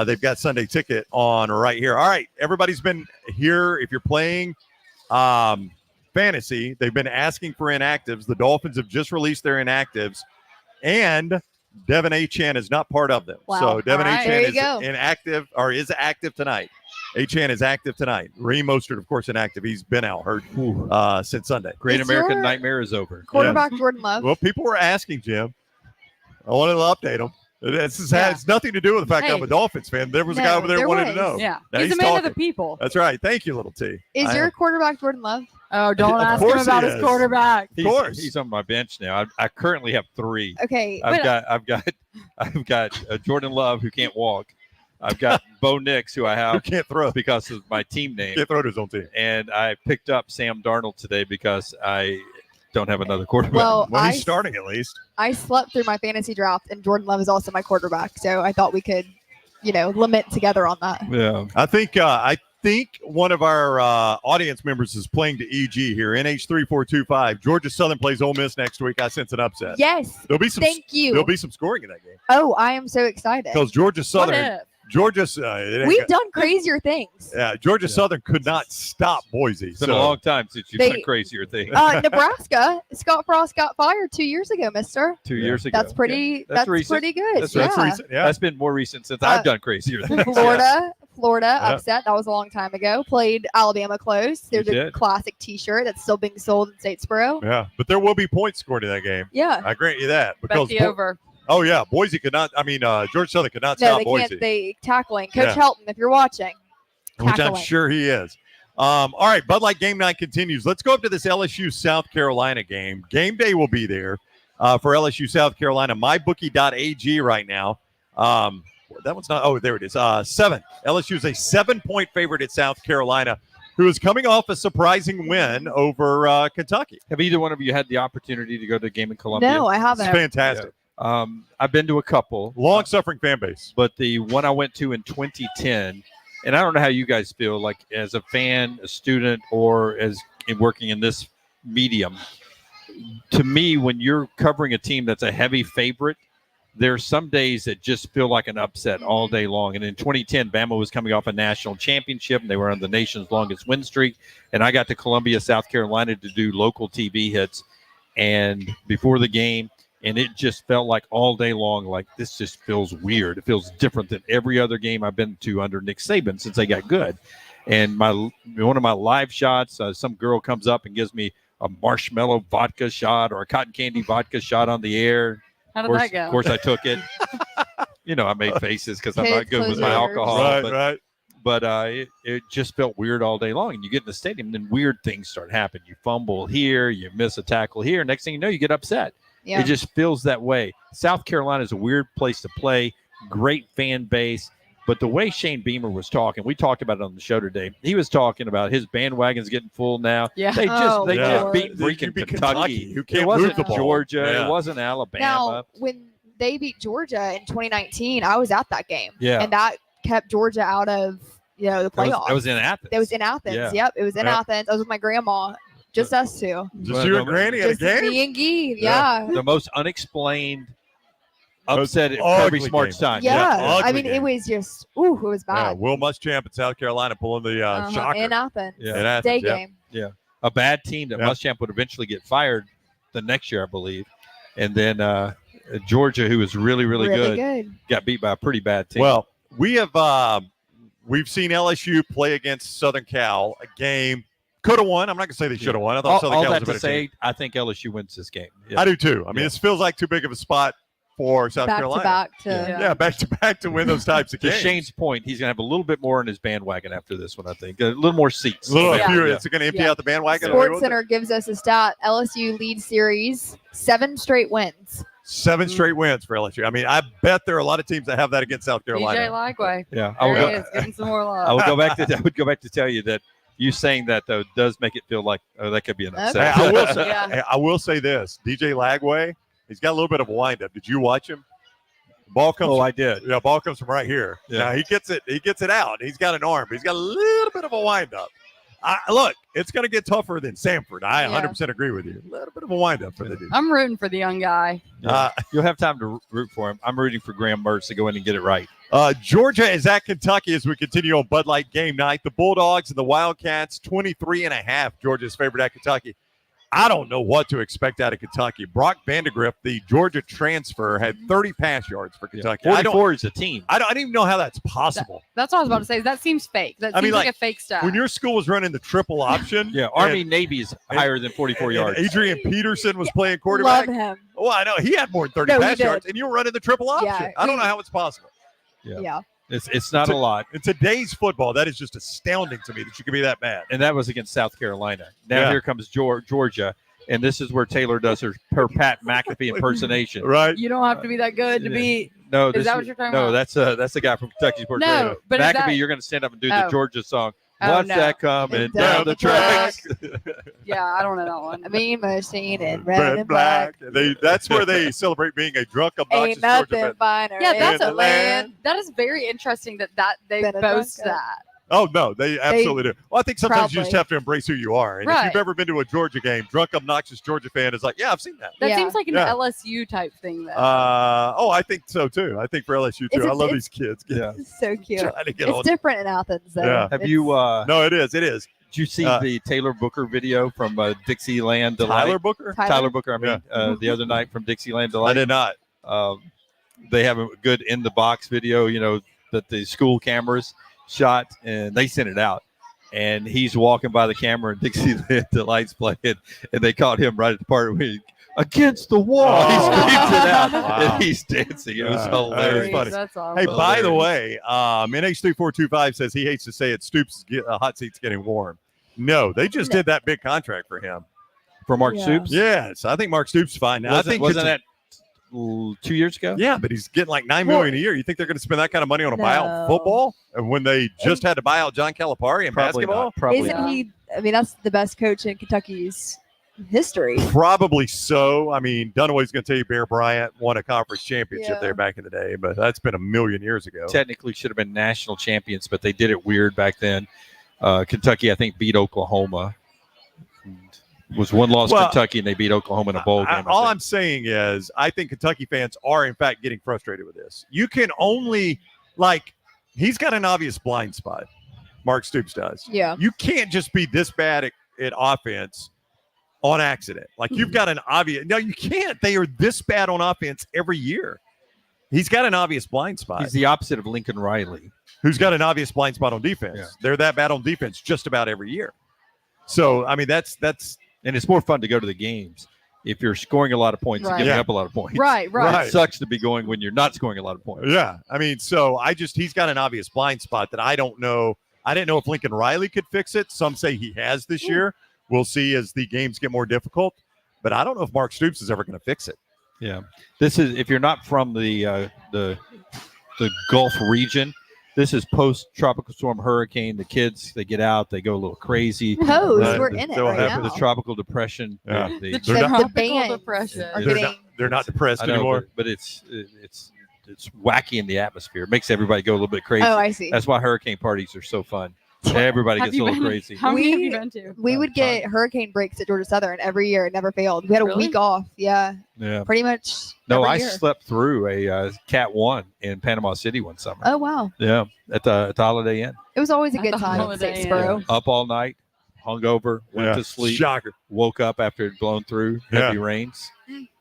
Speaker 1: They've got Sunday Ticket on right here. All right, everybody's been here. If you're playing fantasy, they've been asking for inactives. The Dolphins have just released their inactives, and Devin Achan is not part of them.
Speaker 4: Wow.
Speaker 1: So Devin
Speaker 2: All right.
Speaker 1: Achan
Speaker 4: There you
Speaker 1: is
Speaker 4: go.
Speaker 1: inactive, or is active tonight. Achan is active tonight. Raheem Mostert, of course, inactive. He's been out hurt since Sunday.
Speaker 3: Great
Speaker 4: Is
Speaker 3: American
Speaker 4: your
Speaker 3: Nightmare is over.
Speaker 4: Quarterback Jordan Love.
Speaker 1: Well, people were asking, Jim. I wanted to update them. This has nothing to do with the fact I'm a Dolphins fan. There was a guy over there who wanted to know.
Speaker 2: Yeah,
Speaker 1: Now
Speaker 2: he's a man of the people.
Speaker 1: That's right. Thank you, little T.
Speaker 4: Is your quarterback Jordan Love?
Speaker 2: Oh, don't ask him about his quarterback.
Speaker 3: Of course, he's on my bench now. I currently have 3.
Speaker 4: Okay,
Speaker 3: I've got Jordan Love, who can't walk. I've got Bo Nix, who I have
Speaker 1: who can't throw
Speaker 3: because of my team name.
Speaker 1: Can't throw to his own team.
Speaker 3: And I picked up Sam Darnold today because I don't have another quarterback.
Speaker 4: Well,
Speaker 1: he's starting at least.
Speaker 4: I slept through my fantasy draft, and Jordan Love is also my quarterback. So I thought we could, lament together on that.
Speaker 3: Yeah,
Speaker 1: I think one of our audience members is playing to EG here. NH3425. Georgia Southern plays Ole Miss next week. I sense an upset.
Speaker 4: Yes.
Speaker 1: There'll be some.
Speaker 4: Thank you.
Speaker 1: There'll be some scoring in that game.
Speaker 4: Oh, I am so excited
Speaker 1: because Georgia Southern.
Speaker 4: We've done crazier things.
Speaker 1: Yeah, Georgia Southern could not stop Boise.
Speaker 3: It's been a long time since you've done crazier things.
Speaker 4: Nebraska, Scott Frost got fired 2 years ago, mister.
Speaker 3: 2 years ago.
Speaker 4: That's pretty. That's pretty good.
Speaker 1: That's recent. Yeah,
Speaker 3: that's been more recent since I've done crazier things.
Speaker 4: Florida upset. That was a long time ago. Played Alabama close. There's a classic T-shirt that's still being sold in Statesboro.
Speaker 1: Yeah, but there will be points scored in that game.
Speaker 4: Yeah,
Speaker 1: I grant you that because
Speaker 2: over.
Speaker 1: Oh yeah, Boise could not. I mean, Georgia Southern could not stop Boise.
Speaker 4: Can't. They tackling Coach Helton, if you're watching,
Speaker 1: which I'm sure he is. All right, Bud Light Game Night continues. Let's go up to this LSU South Carolina game. Game day will be there for LSU South Carolina. MyBookie.ag right now. That one's not. Oh, there it is. 7. LSU is a 7-point favorite at South Carolina, who is coming off a surprising win over Kentucky.
Speaker 3: Have either one of you had the opportunity to go to a game in Columbia?
Speaker 4: No, I haven't.
Speaker 1: It's fantastic.
Speaker 3: Yeah. I've been to a couple.
Speaker 1: Long-suffering fan base.
Speaker 3: But the one I went to in 2010, and I don't know how you guys feel, like as a fan, a student, or as working in this medium. To me, when you're covering a team that's a heavy favorite, there's some days that just feel like an upset all day long. And in 2010, Bama was coming off a national championship, and they were on the nation's longest win streak. And I got to Columbia, South Carolina to do local TV hits. And before the game, and it just felt like all day long, like this just feels weird. It feels different than every other game I've been to under Nick Saban since they got good. And one of my live shots, some girl comes up and gives me a marshmallow vodka shot or a cotton candy vodka shot on the air.
Speaker 2: How did that go?
Speaker 3: Of course, I took it. I made faces because I'm not good with my alcohol.
Speaker 1: Right.
Speaker 3: But it just felt weird all day long. And you get in the stadium, and then weird things start happening. You fumble here, you miss a tackle here. Next thing you know, you get upset. Yeah. It just feels that way. South Carolina is a weird place to play. Great fan base. But the way Shane Beamer was talking, we talked about it on the show today. He was talking about his bandwagon's getting full now.
Speaker 2: Yeah.
Speaker 3: They just beat freaking Kentucky.
Speaker 1: Who can't
Speaker 3: it wasn't
Speaker 1: move the ball.
Speaker 3: Georgia.
Speaker 1: Yeah.
Speaker 3: It wasn't Alabama.
Speaker 4: Now, when they beat Georgia in 2019, I was at that game.
Speaker 3: Yeah.
Speaker 4: And that kept Georgia out of the playoffs.
Speaker 3: That was in Athens.
Speaker 4: It was in Athens.
Speaker 3: Yeah.
Speaker 4: Yep. It was in Athens. I was with my grandma. Just us two.
Speaker 1: Just you and Granny at a
Speaker 4: Just
Speaker 1: game?
Speaker 4: me and Gee. Yeah.
Speaker 3: The most unexplained upset at
Speaker 1: ugly
Speaker 3: Kirby Smart's
Speaker 1: game.
Speaker 3: time.
Speaker 4: Yeah. I
Speaker 1: ugly
Speaker 4: mean,
Speaker 1: game.
Speaker 4: it was just, it was
Speaker 1: Yeah,
Speaker 4: bad.
Speaker 1: Will Muschamp in South Carolina pulling the shocker.
Speaker 4: In Athens.
Speaker 3: Yeah.
Speaker 1: In Athens,
Speaker 4: Day
Speaker 1: yeah.
Speaker 4: game.
Speaker 3: Yeah. A bad team that Muschamp would eventually get fired the next year, I believe. And then Georgia, who was really, really good, got beat by a pretty bad team.
Speaker 1: Well, we have we've seen LSU play against Southern Cal, a game could have won. I'm not going to say they should have won. I thought Southern Cal was a better team.
Speaker 3: I think LSU wins this game. Yeah.
Speaker 1: I do too. I mean, this feels like too big of a spot for South Carolina.
Speaker 4: Back
Speaker 1: to back to win those types of
Speaker 3: To
Speaker 1: games.
Speaker 3: Shane's point, he's going to have a little bit more in his bandwagon after this one, I think. A little more seats.
Speaker 1: It's going to empty out the bandwagon.
Speaker 4: Sports Center gives us a stat. LSU leads series 7 straight wins.
Speaker 1: 7 straight wins for LSU. I mean, I bet there are a lot of teams that have that against South Carolina.
Speaker 2: DJ Lagway.
Speaker 3: Yeah,
Speaker 2: There he is, getting some more love.
Speaker 3: I would go back to tell you that you saying that though does make it feel like that could be an upset.
Speaker 1: Hey, I will say this: DJ Lagway, he's got a little bit of a windup. Did you watch him? Ball comes.
Speaker 3: Oh, I did.
Speaker 1: Yeah, ball comes from right here.
Speaker 3: Yeah.
Speaker 1: Now he gets it out. He's got an arm. He's got a little bit of a windup. Look, it's going to get tougher than Samford. I 100% agree with you. A little bit of a windup for the dude.
Speaker 2: I'm rooting for the young guy.
Speaker 3: You'll have time to root for him. I'm rooting for Graham Mertz to go in and get it right.
Speaker 1: Georgia is at Kentucky as we continue on Bud Light Game Night. The Bulldogs and the Wildcats, 23.5. Georgia's favorite at Kentucky. I don't know what to expect out of Kentucky. Brock Vandegrift, the Georgia transfer, had 30 pass yards for Kentucky.
Speaker 3: 44 is a team.
Speaker 1: I don't even know how that's possible.
Speaker 2: That's what I was about to say. That seems fake. That seems like a fake stat.
Speaker 1: When your school was running the triple option.
Speaker 3: Army Navy is higher than 44 yards.
Speaker 1: Adrian Peterson was playing quarterback.
Speaker 4: Love him.
Speaker 1: Well, I know he had more than 30
Speaker 4: No, he
Speaker 1: pass
Speaker 4: did.
Speaker 1: yards, and you were running the triple option.
Speaker 4: Yeah,
Speaker 1: I don't know how it's possible.
Speaker 4: Yeah.
Speaker 3: It's not a lot.
Speaker 1: In today's football, that is just astounding to me that you can be that bad.
Speaker 3: And that was against South Carolina. Now
Speaker 1: Yeah.
Speaker 3: here comes Georgia, and this is where Taylor does her Pat McAfee impersonation.
Speaker 1: Right?
Speaker 2: You don't have to be that good to be.
Speaker 3: No,
Speaker 2: Is that what you're talking
Speaker 3: no,
Speaker 2: about?
Speaker 3: that's the guy from Kentucky Sports
Speaker 2: No,
Speaker 3: Radio.
Speaker 2: but is
Speaker 3: McAfee,
Speaker 2: that-
Speaker 3: you're going to stand up and do the
Speaker 2: Oh.
Speaker 3: Georgia song.
Speaker 2: Oh,
Speaker 3: Watch
Speaker 2: no.
Speaker 3: that coming
Speaker 4: Down
Speaker 3: down
Speaker 4: the
Speaker 3: the tracks.
Speaker 2: Yeah, I don't know that one.
Speaker 4: I mean, machine and
Speaker 1: Red
Speaker 4: red
Speaker 1: and
Speaker 4: and black.
Speaker 1: That's where they celebrate being a drunk, obnoxious
Speaker 4: Ain't
Speaker 1: Georgia
Speaker 4: nothing
Speaker 1: fan.
Speaker 4: finer.
Speaker 2: Yeah,
Speaker 4: in
Speaker 2: that's
Speaker 4: the
Speaker 2: a
Speaker 4: land.
Speaker 2: That is very interesting that they
Speaker 4: Been a
Speaker 2: boast
Speaker 4: drunk
Speaker 2: that.
Speaker 1: Oh, no, they absolutely do. Well, I think sometimes you just
Speaker 4: proudly.
Speaker 1: have to embrace who you are. And if
Speaker 2: Right.
Speaker 1: you've ever been to a Georgia game, drunk, obnoxious Georgia fan is like, yeah, I've seen that.
Speaker 2: That
Speaker 4: Yeah.
Speaker 2: seems like an
Speaker 1: Yeah.
Speaker 2: LSU type thing, though.
Speaker 1: I think so, too. I think for LSU, too.
Speaker 4: It's-
Speaker 1: I love
Speaker 4: it's-
Speaker 1: these kids.
Speaker 3: Yeah.
Speaker 4: It's so cute.
Speaker 1: Trying to get
Speaker 4: It's
Speaker 1: on.
Speaker 4: different in Athens, though.
Speaker 1: Yeah.
Speaker 3: Have you
Speaker 1: No, it is. It is.
Speaker 3: did you see
Speaker 1: Uh,
Speaker 3: the Taylor Booker video from Dixieland Delight?
Speaker 1: Tyler Booker?
Speaker 3: Tyler Booker, I mean, the other night from Dixieland
Speaker 1: I
Speaker 3: Delight.
Speaker 1: did not.
Speaker 3: They have a good in the box video, that the school cameras shot, and they sent it out. And he's walking by the camera, and Dixieland Delight's playing, and they caught him right at the part where he, against the wall.
Speaker 1: Oh,
Speaker 3: he screams it out,
Speaker 1: wow.
Speaker 3: and he's dancing. It was
Speaker 1: Yeah,
Speaker 3: hilarious.
Speaker 1: funny.
Speaker 2: That's awesome.
Speaker 1: Hey,
Speaker 3: Oh,
Speaker 1: by the
Speaker 3: there
Speaker 1: way, NH3425 says he hates to say it. Stoops' hot seat's getting warm. No, they just did that big contract for him.
Speaker 3: For Mark
Speaker 4: Yeah.
Speaker 3: Stoops?
Speaker 1: Yes, I think Mark Stoops is fine now. I think
Speaker 3: Wasn't
Speaker 1: it's-
Speaker 3: that 2 years ago?
Speaker 1: Yeah, but he's getting like $9 million a year. You think they're going to spend that kind of money on a buyout
Speaker 4: No.
Speaker 1: football? And when they just had to buy out John Calipari in
Speaker 3: Probably
Speaker 1: basketball?
Speaker 3: not. Probably
Speaker 4: Isn't
Speaker 3: not.
Speaker 4: he? I mean, that's the best coach in Kentucky's history.
Speaker 1: Probably so. I mean, Dunaway's going to tell you Bear Bryant won a conference championship
Speaker 4: Yeah.
Speaker 1: there back in the day, but that's been a million years ago.
Speaker 3: Technically should have been national champions, but they did it weird back then. Kentucky, I think, beat Oklahoma. Was one loss
Speaker 1: Well,
Speaker 3: Kentucky, and they beat Oklahoma in a bowl game.
Speaker 1: All I'm saying is, I think Kentucky fans are, in fact, getting frustrated with this. You can only, he's got an obvious blind spot. Mark Stoops does.
Speaker 4: Yeah.
Speaker 1: You can't just be this bad at offense on accident. Like, you've got an obvious. No, you can't. They are this bad on offense every year. He's got an obvious blind spot.
Speaker 3: He's the opposite of Lincoln Riley.
Speaker 1: Who's got an obvious blind spot on defense.
Speaker 3: Yeah.
Speaker 1: They're that bad on defense just about every year. So, I mean, that's
Speaker 3: And it's more fun to go to the games if you're scoring a lot of points and
Speaker 2: Right.
Speaker 3: giving
Speaker 1: Yeah.
Speaker 3: up a lot of points.
Speaker 2: Right.
Speaker 1: Right.
Speaker 3: It sucks to be going when you're not scoring a lot of points.
Speaker 1: Yeah. I mean, so he's got an obvious blind spot that I don't know. I didn't know if Lincoln Riley could fix it. Some say he has this year. We'll see as the games get more difficult. But I don't know if Mark Stoops is ever going to fix it.
Speaker 3: Yeah. This is, if you're not from the Gulf region, this is post tropical storm hurricane. The kids, they get out, they go a little crazy.
Speaker 4: Hose,
Speaker 1: Right.
Speaker 4: we're in it
Speaker 1: So
Speaker 4: right
Speaker 1: happened
Speaker 4: now.
Speaker 3: The tropical depression.
Speaker 1: Yeah.
Speaker 3: the-
Speaker 2: The
Speaker 1: They're not-
Speaker 2: tropical
Speaker 4: bands
Speaker 2: depression.
Speaker 4: are
Speaker 1: They're
Speaker 4: getting-
Speaker 1: not, they're not depressed
Speaker 3: I know,
Speaker 1: anymore.
Speaker 3: but it's wacky in the atmosphere. It makes everybody go a little bit crazy.
Speaker 4: Oh, I see.
Speaker 3: That's why hurricane parties are so fun. Everybody
Speaker 2: Have
Speaker 3: gets a
Speaker 2: you
Speaker 3: little
Speaker 2: been-
Speaker 3: crazy.
Speaker 2: How many have you
Speaker 4: We-
Speaker 2: been to?
Speaker 4: We would get hurricane breaks at Georgia Southern every year. It never failed. We had a
Speaker 2: Really?
Speaker 4: week off. Yeah,
Speaker 3: Yeah.
Speaker 4: pretty much.
Speaker 3: No,
Speaker 4: every
Speaker 3: I
Speaker 4: year.
Speaker 3: slept through a Cat 1 in Panama City one summer.
Speaker 4: Oh wow,
Speaker 3: Yeah, at the Holiday Inn.
Speaker 4: it was always a
Speaker 2: At
Speaker 4: good
Speaker 2: the
Speaker 4: time in
Speaker 2: Holiday Inn.
Speaker 4: Statesboro.
Speaker 3: Up all night, hungover, went
Speaker 1: Yeah.
Speaker 3: to sleep,
Speaker 1: Shocker.
Speaker 3: woke up after it had blown through, heavy rains.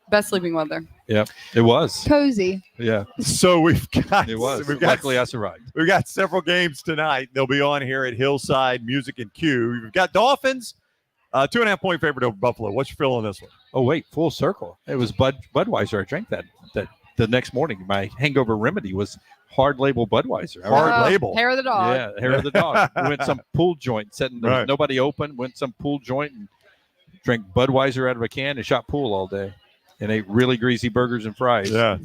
Speaker 2: Best sleeping weather.
Speaker 3: It was.
Speaker 4: Cozy.
Speaker 3: Yeah,
Speaker 1: So we've got
Speaker 3: it was.
Speaker 1: we've got
Speaker 3: Luckily, I survived.
Speaker 1: we've got several games tonight. They'll be on here at Hillside Music and Q. We've got Dolphins, 2.5 point favorite over Buffalo. What's your feel on this one?
Speaker 3: Oh wait, full circle. It was Budweiser. I drank that the next morning. My hangover remedy was hard label Budweiser. I
Speaker 1: Hard
Speaker 3: remember-
Speaker 1: label.
Speaker 2: Hair of the dog.
Speaker 3: Yeah, hair of the dog. We went some pool joint, sitting there,
Speaker 1: Right.
Speaker 3: nobody open. Went some pool joint and drank Budweiser out of a can and shot pool all day, and ate really greasy burgers and fries.
Speaker 1: Yeah.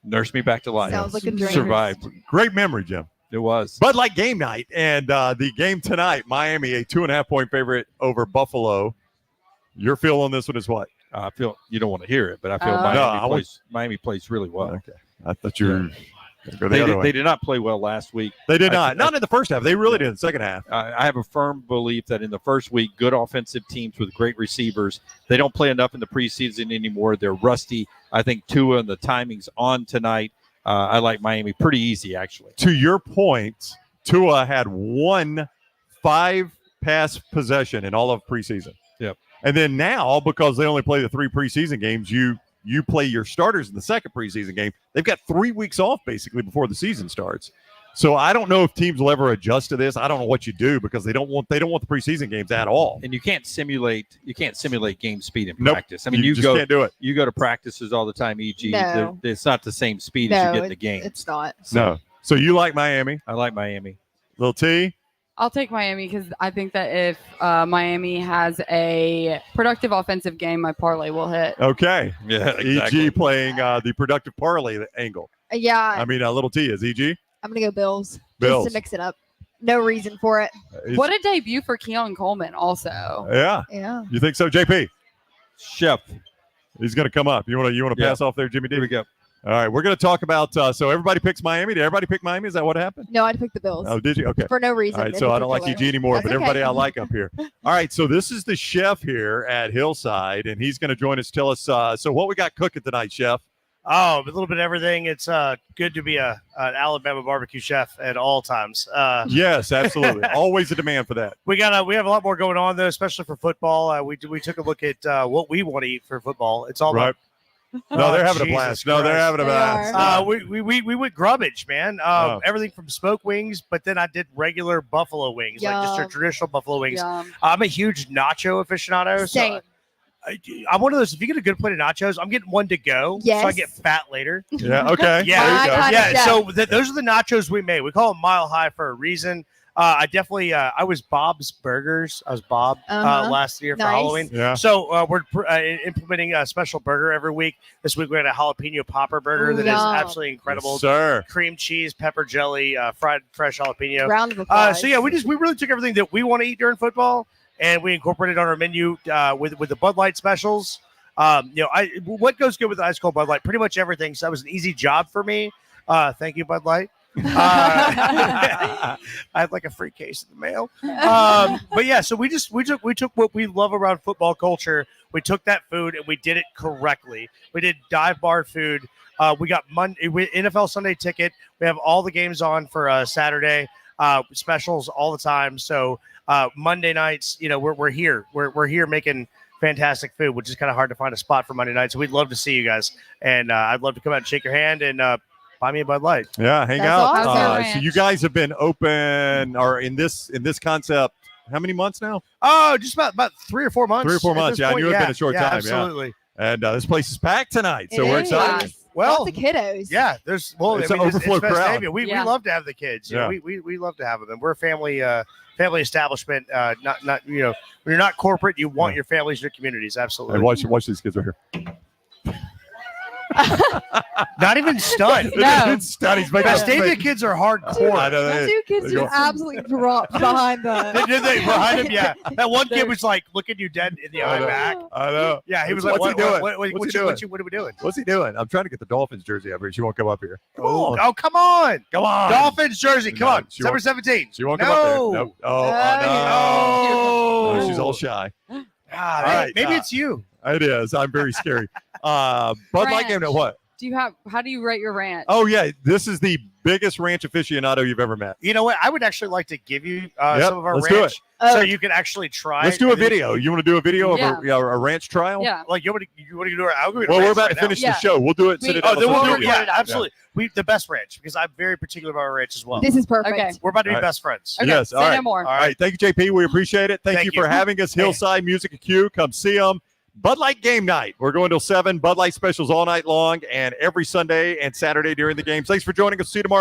Speaker 3: Nursed me back to life.
Speaker 4: Sounds like a dream.
Speaker 3: Survived.
Speaker 1: Great memory, Jim.
Speaker 3: It was.
Speaker 1: Bud Light game night. And the game tonight, Miami, a 2.5 point favorite over Buffalo. Your feel on this one is what?
Speaker 3: I feel you don't want to hear it, but I feel
Speaker 2: No,
Speaker 3: Miami plays really well.
Speaker 1: Okay. I thought you were going to go the
Speaker 3: They
Speaker 1: other
Speaker 3: did,
Speaker 1: way.
Speaker 3: they did not play well last week.
Speaker 1: They did
Speaker 3: I-
Speaker 1: not. Not in the first half. They really did in the second half.
Speaker 3: I have a firm belief that in the first week, good offensive teams with great receivers, they don't play enough in the preseason anymore. They're rusty. I think Tua and the timing's on tonight. I like Miami pretty easy, actually.
Speaker 1: To your point, Tua had 5 pass possession in all of preseason.
Speaker 3: Yep.
Speaker 1: And then now, because they only play the 3 preseason games, you play your starters in the second preseason game. They've got 3 weeks off basically before the season starts. So I don't know if teams will ever adjust to this. I don't know what you do because they don't want the preseason games at all.
Speaker 3: And you can't simulate game speed in
Speaker 1: Nope.
Speaker 3: practice. I mean,
Speaker 1: you just can't do it.
Speaker 3: You go to practices all the time. E.g.,
Speaker 4: No.
Speaker 3: it's not the same speed as you get in the game.
Speaker 4: It's not.
Speaker 1: No. So you like Miami?
Speaker 3: I like Miami.
Speaker 1: Little T?
Speaker 2: I'll take Miami because I think that if Miami has a productive offensive game, my parlay will hit.
Speaker 1: Okay.
Speaker 3: Yeah, exactly.
Speaker 1: EG playing the productive parlay angle.
Speaker 4: Yeah,
Speaker 1: I mean, Little T is EG.
Speaker 4: I'm gonna go Bills.
Speaker 1: Bills.
Speaker 4: Just to mix it up. No reason for it.
Speaker 2: What a debut for Keon Coleman, also.
Speaker 1: Yeah.
Speaker 4: Yeah.
Speaker 1: You think so, JP?
Speaker 3: Chef.
Speaker 1: He's going to come up. You want to pass off there, Jimmy D?
Speaker 3: Here we go.
Speaker 1: All right, we're going to talk about. So everybody picks Miami. Did everybody pick Miami? Is that what happened?
Speaker 4: No, I'd pick the Bills.
Speaker 1: Oh, did you? Okay.
Speaker 4: For no reason.
Speaker 1: All right,
Speaker 4: in
Speaker 1: so I don't like
Speaker 4: particular.
Speaker 1: EG anymore,
Speaker 4: That's
Speaker 1: but
Speaker 4: okay.
Speaker 1: everybody I like up here. All right, so this is the chef here at Hillside, and he's going to join us. Tell us. So what we got cooking tonight, chef?
Speaker 5: Oh, a little bit of everything. It's good to be an Alabama barbecue chef at all times.
Speaker 1: Yes, absolutely. Always a demand for that.
Speaker 5: We have a lot more going on though, especially for football. We took a look at what we want to eat for football. It's all
Speaker 1: Right.
Speaker 5: about.
Speaker 1: No, they're having a
Speaker 5: Jesus
Speaker 1: blast. No, they're
Speaker 5: Christ.
Speaker 1: having a
Speaker 4: They
Speaker 1: blast.
Speaker 4: are.
Speaker 5: We went grubbage, man. Everything from smoked wings, but then I did regular buffalo wings, like just your
Speaker 4: Yum.
Speaker 5: traditional buffalo wings.
Speaker 2: Yum.
Speaker 5: I'm a huge nacho aficionado.
Speaker 4: Same.
Speaker 5: So I'm one of those. If you get a good plate of nachos, I'm getting one to go, so I
Speaker 4: Yes.
Speaker 5: get fat later.
Speaker 1: Yeah. Okay.
Speaker 5: Yeah,
Speaker 1: There
Speaker 4: My
Speaker 1: you go.
Speaker 4: kind of
Speaker 5: Yeah,
Speaker 4: chef.
Speaker 5: so those are the nachos we made. We call them Mile High for a reason. I definitely, I was Bob's Burgers. I was Bob last year for
Speaker 4: Nice.
Speaker 5: Halloween.
Speaker 1: Yeah.
Speaker 5: So we're implementing a special burger every week. This week we had a jalapeno popper burger that is
Speaker 4: Yum.
Speaker 5: absolutely incredible.
Speaker 1: Yes, sir.
Speaker 5: Cream cheese, pepper jelly, fried fresh jalapeno.
Speaker 4: Round of applause.
Speaker 5: So yeah, we really took everything that we want to eat during football and we incorporated on our menu with the Bud Light specials. What goes good with the ice cold Bud Light? Pretty much everything. So that was an easy job for me. Thank you, Bud Light. I had like a free case in the mail. But yeah, so we took what we love around football culture. We took that food and we did it correctly. We did dive bar food. We got NFL Sunday ticket. We have all the games on for Saturday. Specials all the time. So Monday nights, we're here. We're here making fantastic food, which is kind of hard to find a spot for Monday night. So we'd love to see you guys, and I'd love to come out and shake your hand and buy me a Bud Light.
Speaker 1: Yeah, hang
Speaker 4: That's
Speaker 1: out.
Speaker 4: awesome.
Speaker 2: How's their
Speaker 1: So
Speaker 2: ranch?
Speaker 1: you guys have been open or in this concept. How many months now?
Speaker 5: Oh, just about 3 or 4 months.
Speaker 1: 3 or 4
Speaker 5: at
Speaker 1: months.
Speaker 5: this
Speaker 1: Yeah, I
Speaker 5: point.
Speaker 1: knew it'd been a short time. Yeah.
Speaker 5: Absolutely.
Speaker 1: And this place is packed tonight, so
Speaker 4: It
Speaker 1: we're
Speaker 4: is.
Speaker 1: excited.
Speaker 5: Well,
Speaker 4: Lots of kiddos.
Speaker 5: yeah, there's
Speaker 1: It's an overflow crowd.
Speaker 5: Vestavia. We
Speaker 2: Yeah.
Speaker 5: love to have the kids.
Speaker 1: Yeah.
Speaker 5: We love to have them. And we're a family establishment. Not when you're not corporate, you want your families and your communities. Absolutely.
Speaker 1: And watch these kids right here.
Speaker 5: Not even stunned.
Speaker 2: No.
Speaker 1: It's studies.
Speaker 5: Vestavia kids are hardcore.
Speaker 1: I know
Speaker 4: The
Speaker 1: they-
Speaker 4: two kids
Speaker 1: they go-
Speaker 4: just absolutely dropped behind the.
Speaker 5: Did they behind him? Yeah. That one kid was like looking you dead in the
Speaker 1: I
Speaker 5: eye
Speaker 1: know.
Speaker 5: back.
Speaker 1: I know.
Speaker 5: Yeah, he was
Speaker 1: What's
Speaker 5: like,
Speaker 1: he doing?
Speaker 5: What are we doing?
Speaker 1: What's he doing? I'm trying to get the Dolphins jersey up here. She won't come up here. Come on.
Speaker 5: Oh, come on.
Speaker 1: Come on.
Speaker 5: Dolphins jersey. Come
Speaker 1: No,
Speaker 5: on.
Speaker 1: she
Speaker 5: Number
Speaker 1: won't-
Speaker 5: 17.
Speaker 1: She won't come up there.
Speaker 5: No.
Speaker 1: Nope. Oh,
Speaker 5: Oh.
Speaker 1: no. She's all shy.
Speaker 5: Ah,
Speaker 1: All right,
Speaker 5: maybe it's you.
Speaker 1: It is. I'm very scary. Bud Light game to what?
Speaker 2: How do you rate your ranch?
Speaker 1: Oh, yeah. This is the biggest ranch aficionado you've ever met.
Speaker 5: You know what? I would actually like to give you
Speaker 1: Yep,
Speaker 5: some of our
Speaker 1: let's do
Speaker 5: ranch
Speaker 4: Oh.
Speaker 5: so you can actually try.
Speaker 1: Let's
Speaker 5: it
Speaker 1: do a
Speaker 5: and then-
Speaker 1: video. You want to do a video
Speaker 2: Yeah.
Speaker 1: of a ranch trial?
Speaker 2: Yeah.
Speaker 5: Like you want to do our algorithm?
Speaker 1: Well, we're
Speaker 5: ranch
Speaker 1: about
Speaker 5: right
Speaker 1: to
Speaker 5: now.
Speaker 1: finish
Speaker 2: Yeah.
Speaker 1: the show. We'll do it. Sit
Speaker 2: We-
Speaker 1: it
Speaker 5: Oh,
Speaker 1: on
Speaker 5: then
Speaker 1: the
Speaker 5: we'll
Speaker 1: social
Speaker 5: do it.
Speaker 1: media.
Speaker 5: Yeah, absolutely. The best ranch because I'm very particular about our ranch as well.
Speaker 4: This is perfect.
Speaker 2: Okay.
Speaker 5: We're about to be
Speaker 1: All right.
Speaker 5: best friends.
Speaker 2: Okay,
Speaker 1: Yes,
Speaker 2: say
Speaker 1: all right.
Speaker 2: no more.
Speaker 1: All right. Thank you, JP. We appreciate it. Thank
Speaker 5: Thank
Speaker 1: you
Speaker 5: you.
Speaker 1: for having us. Hillside Music Q. Come see them. Bud Light game night. We're going till 7. Bud Light specials all night long and every Sunday and Saturday during the games. Thanks for joining us. See you tomorrow.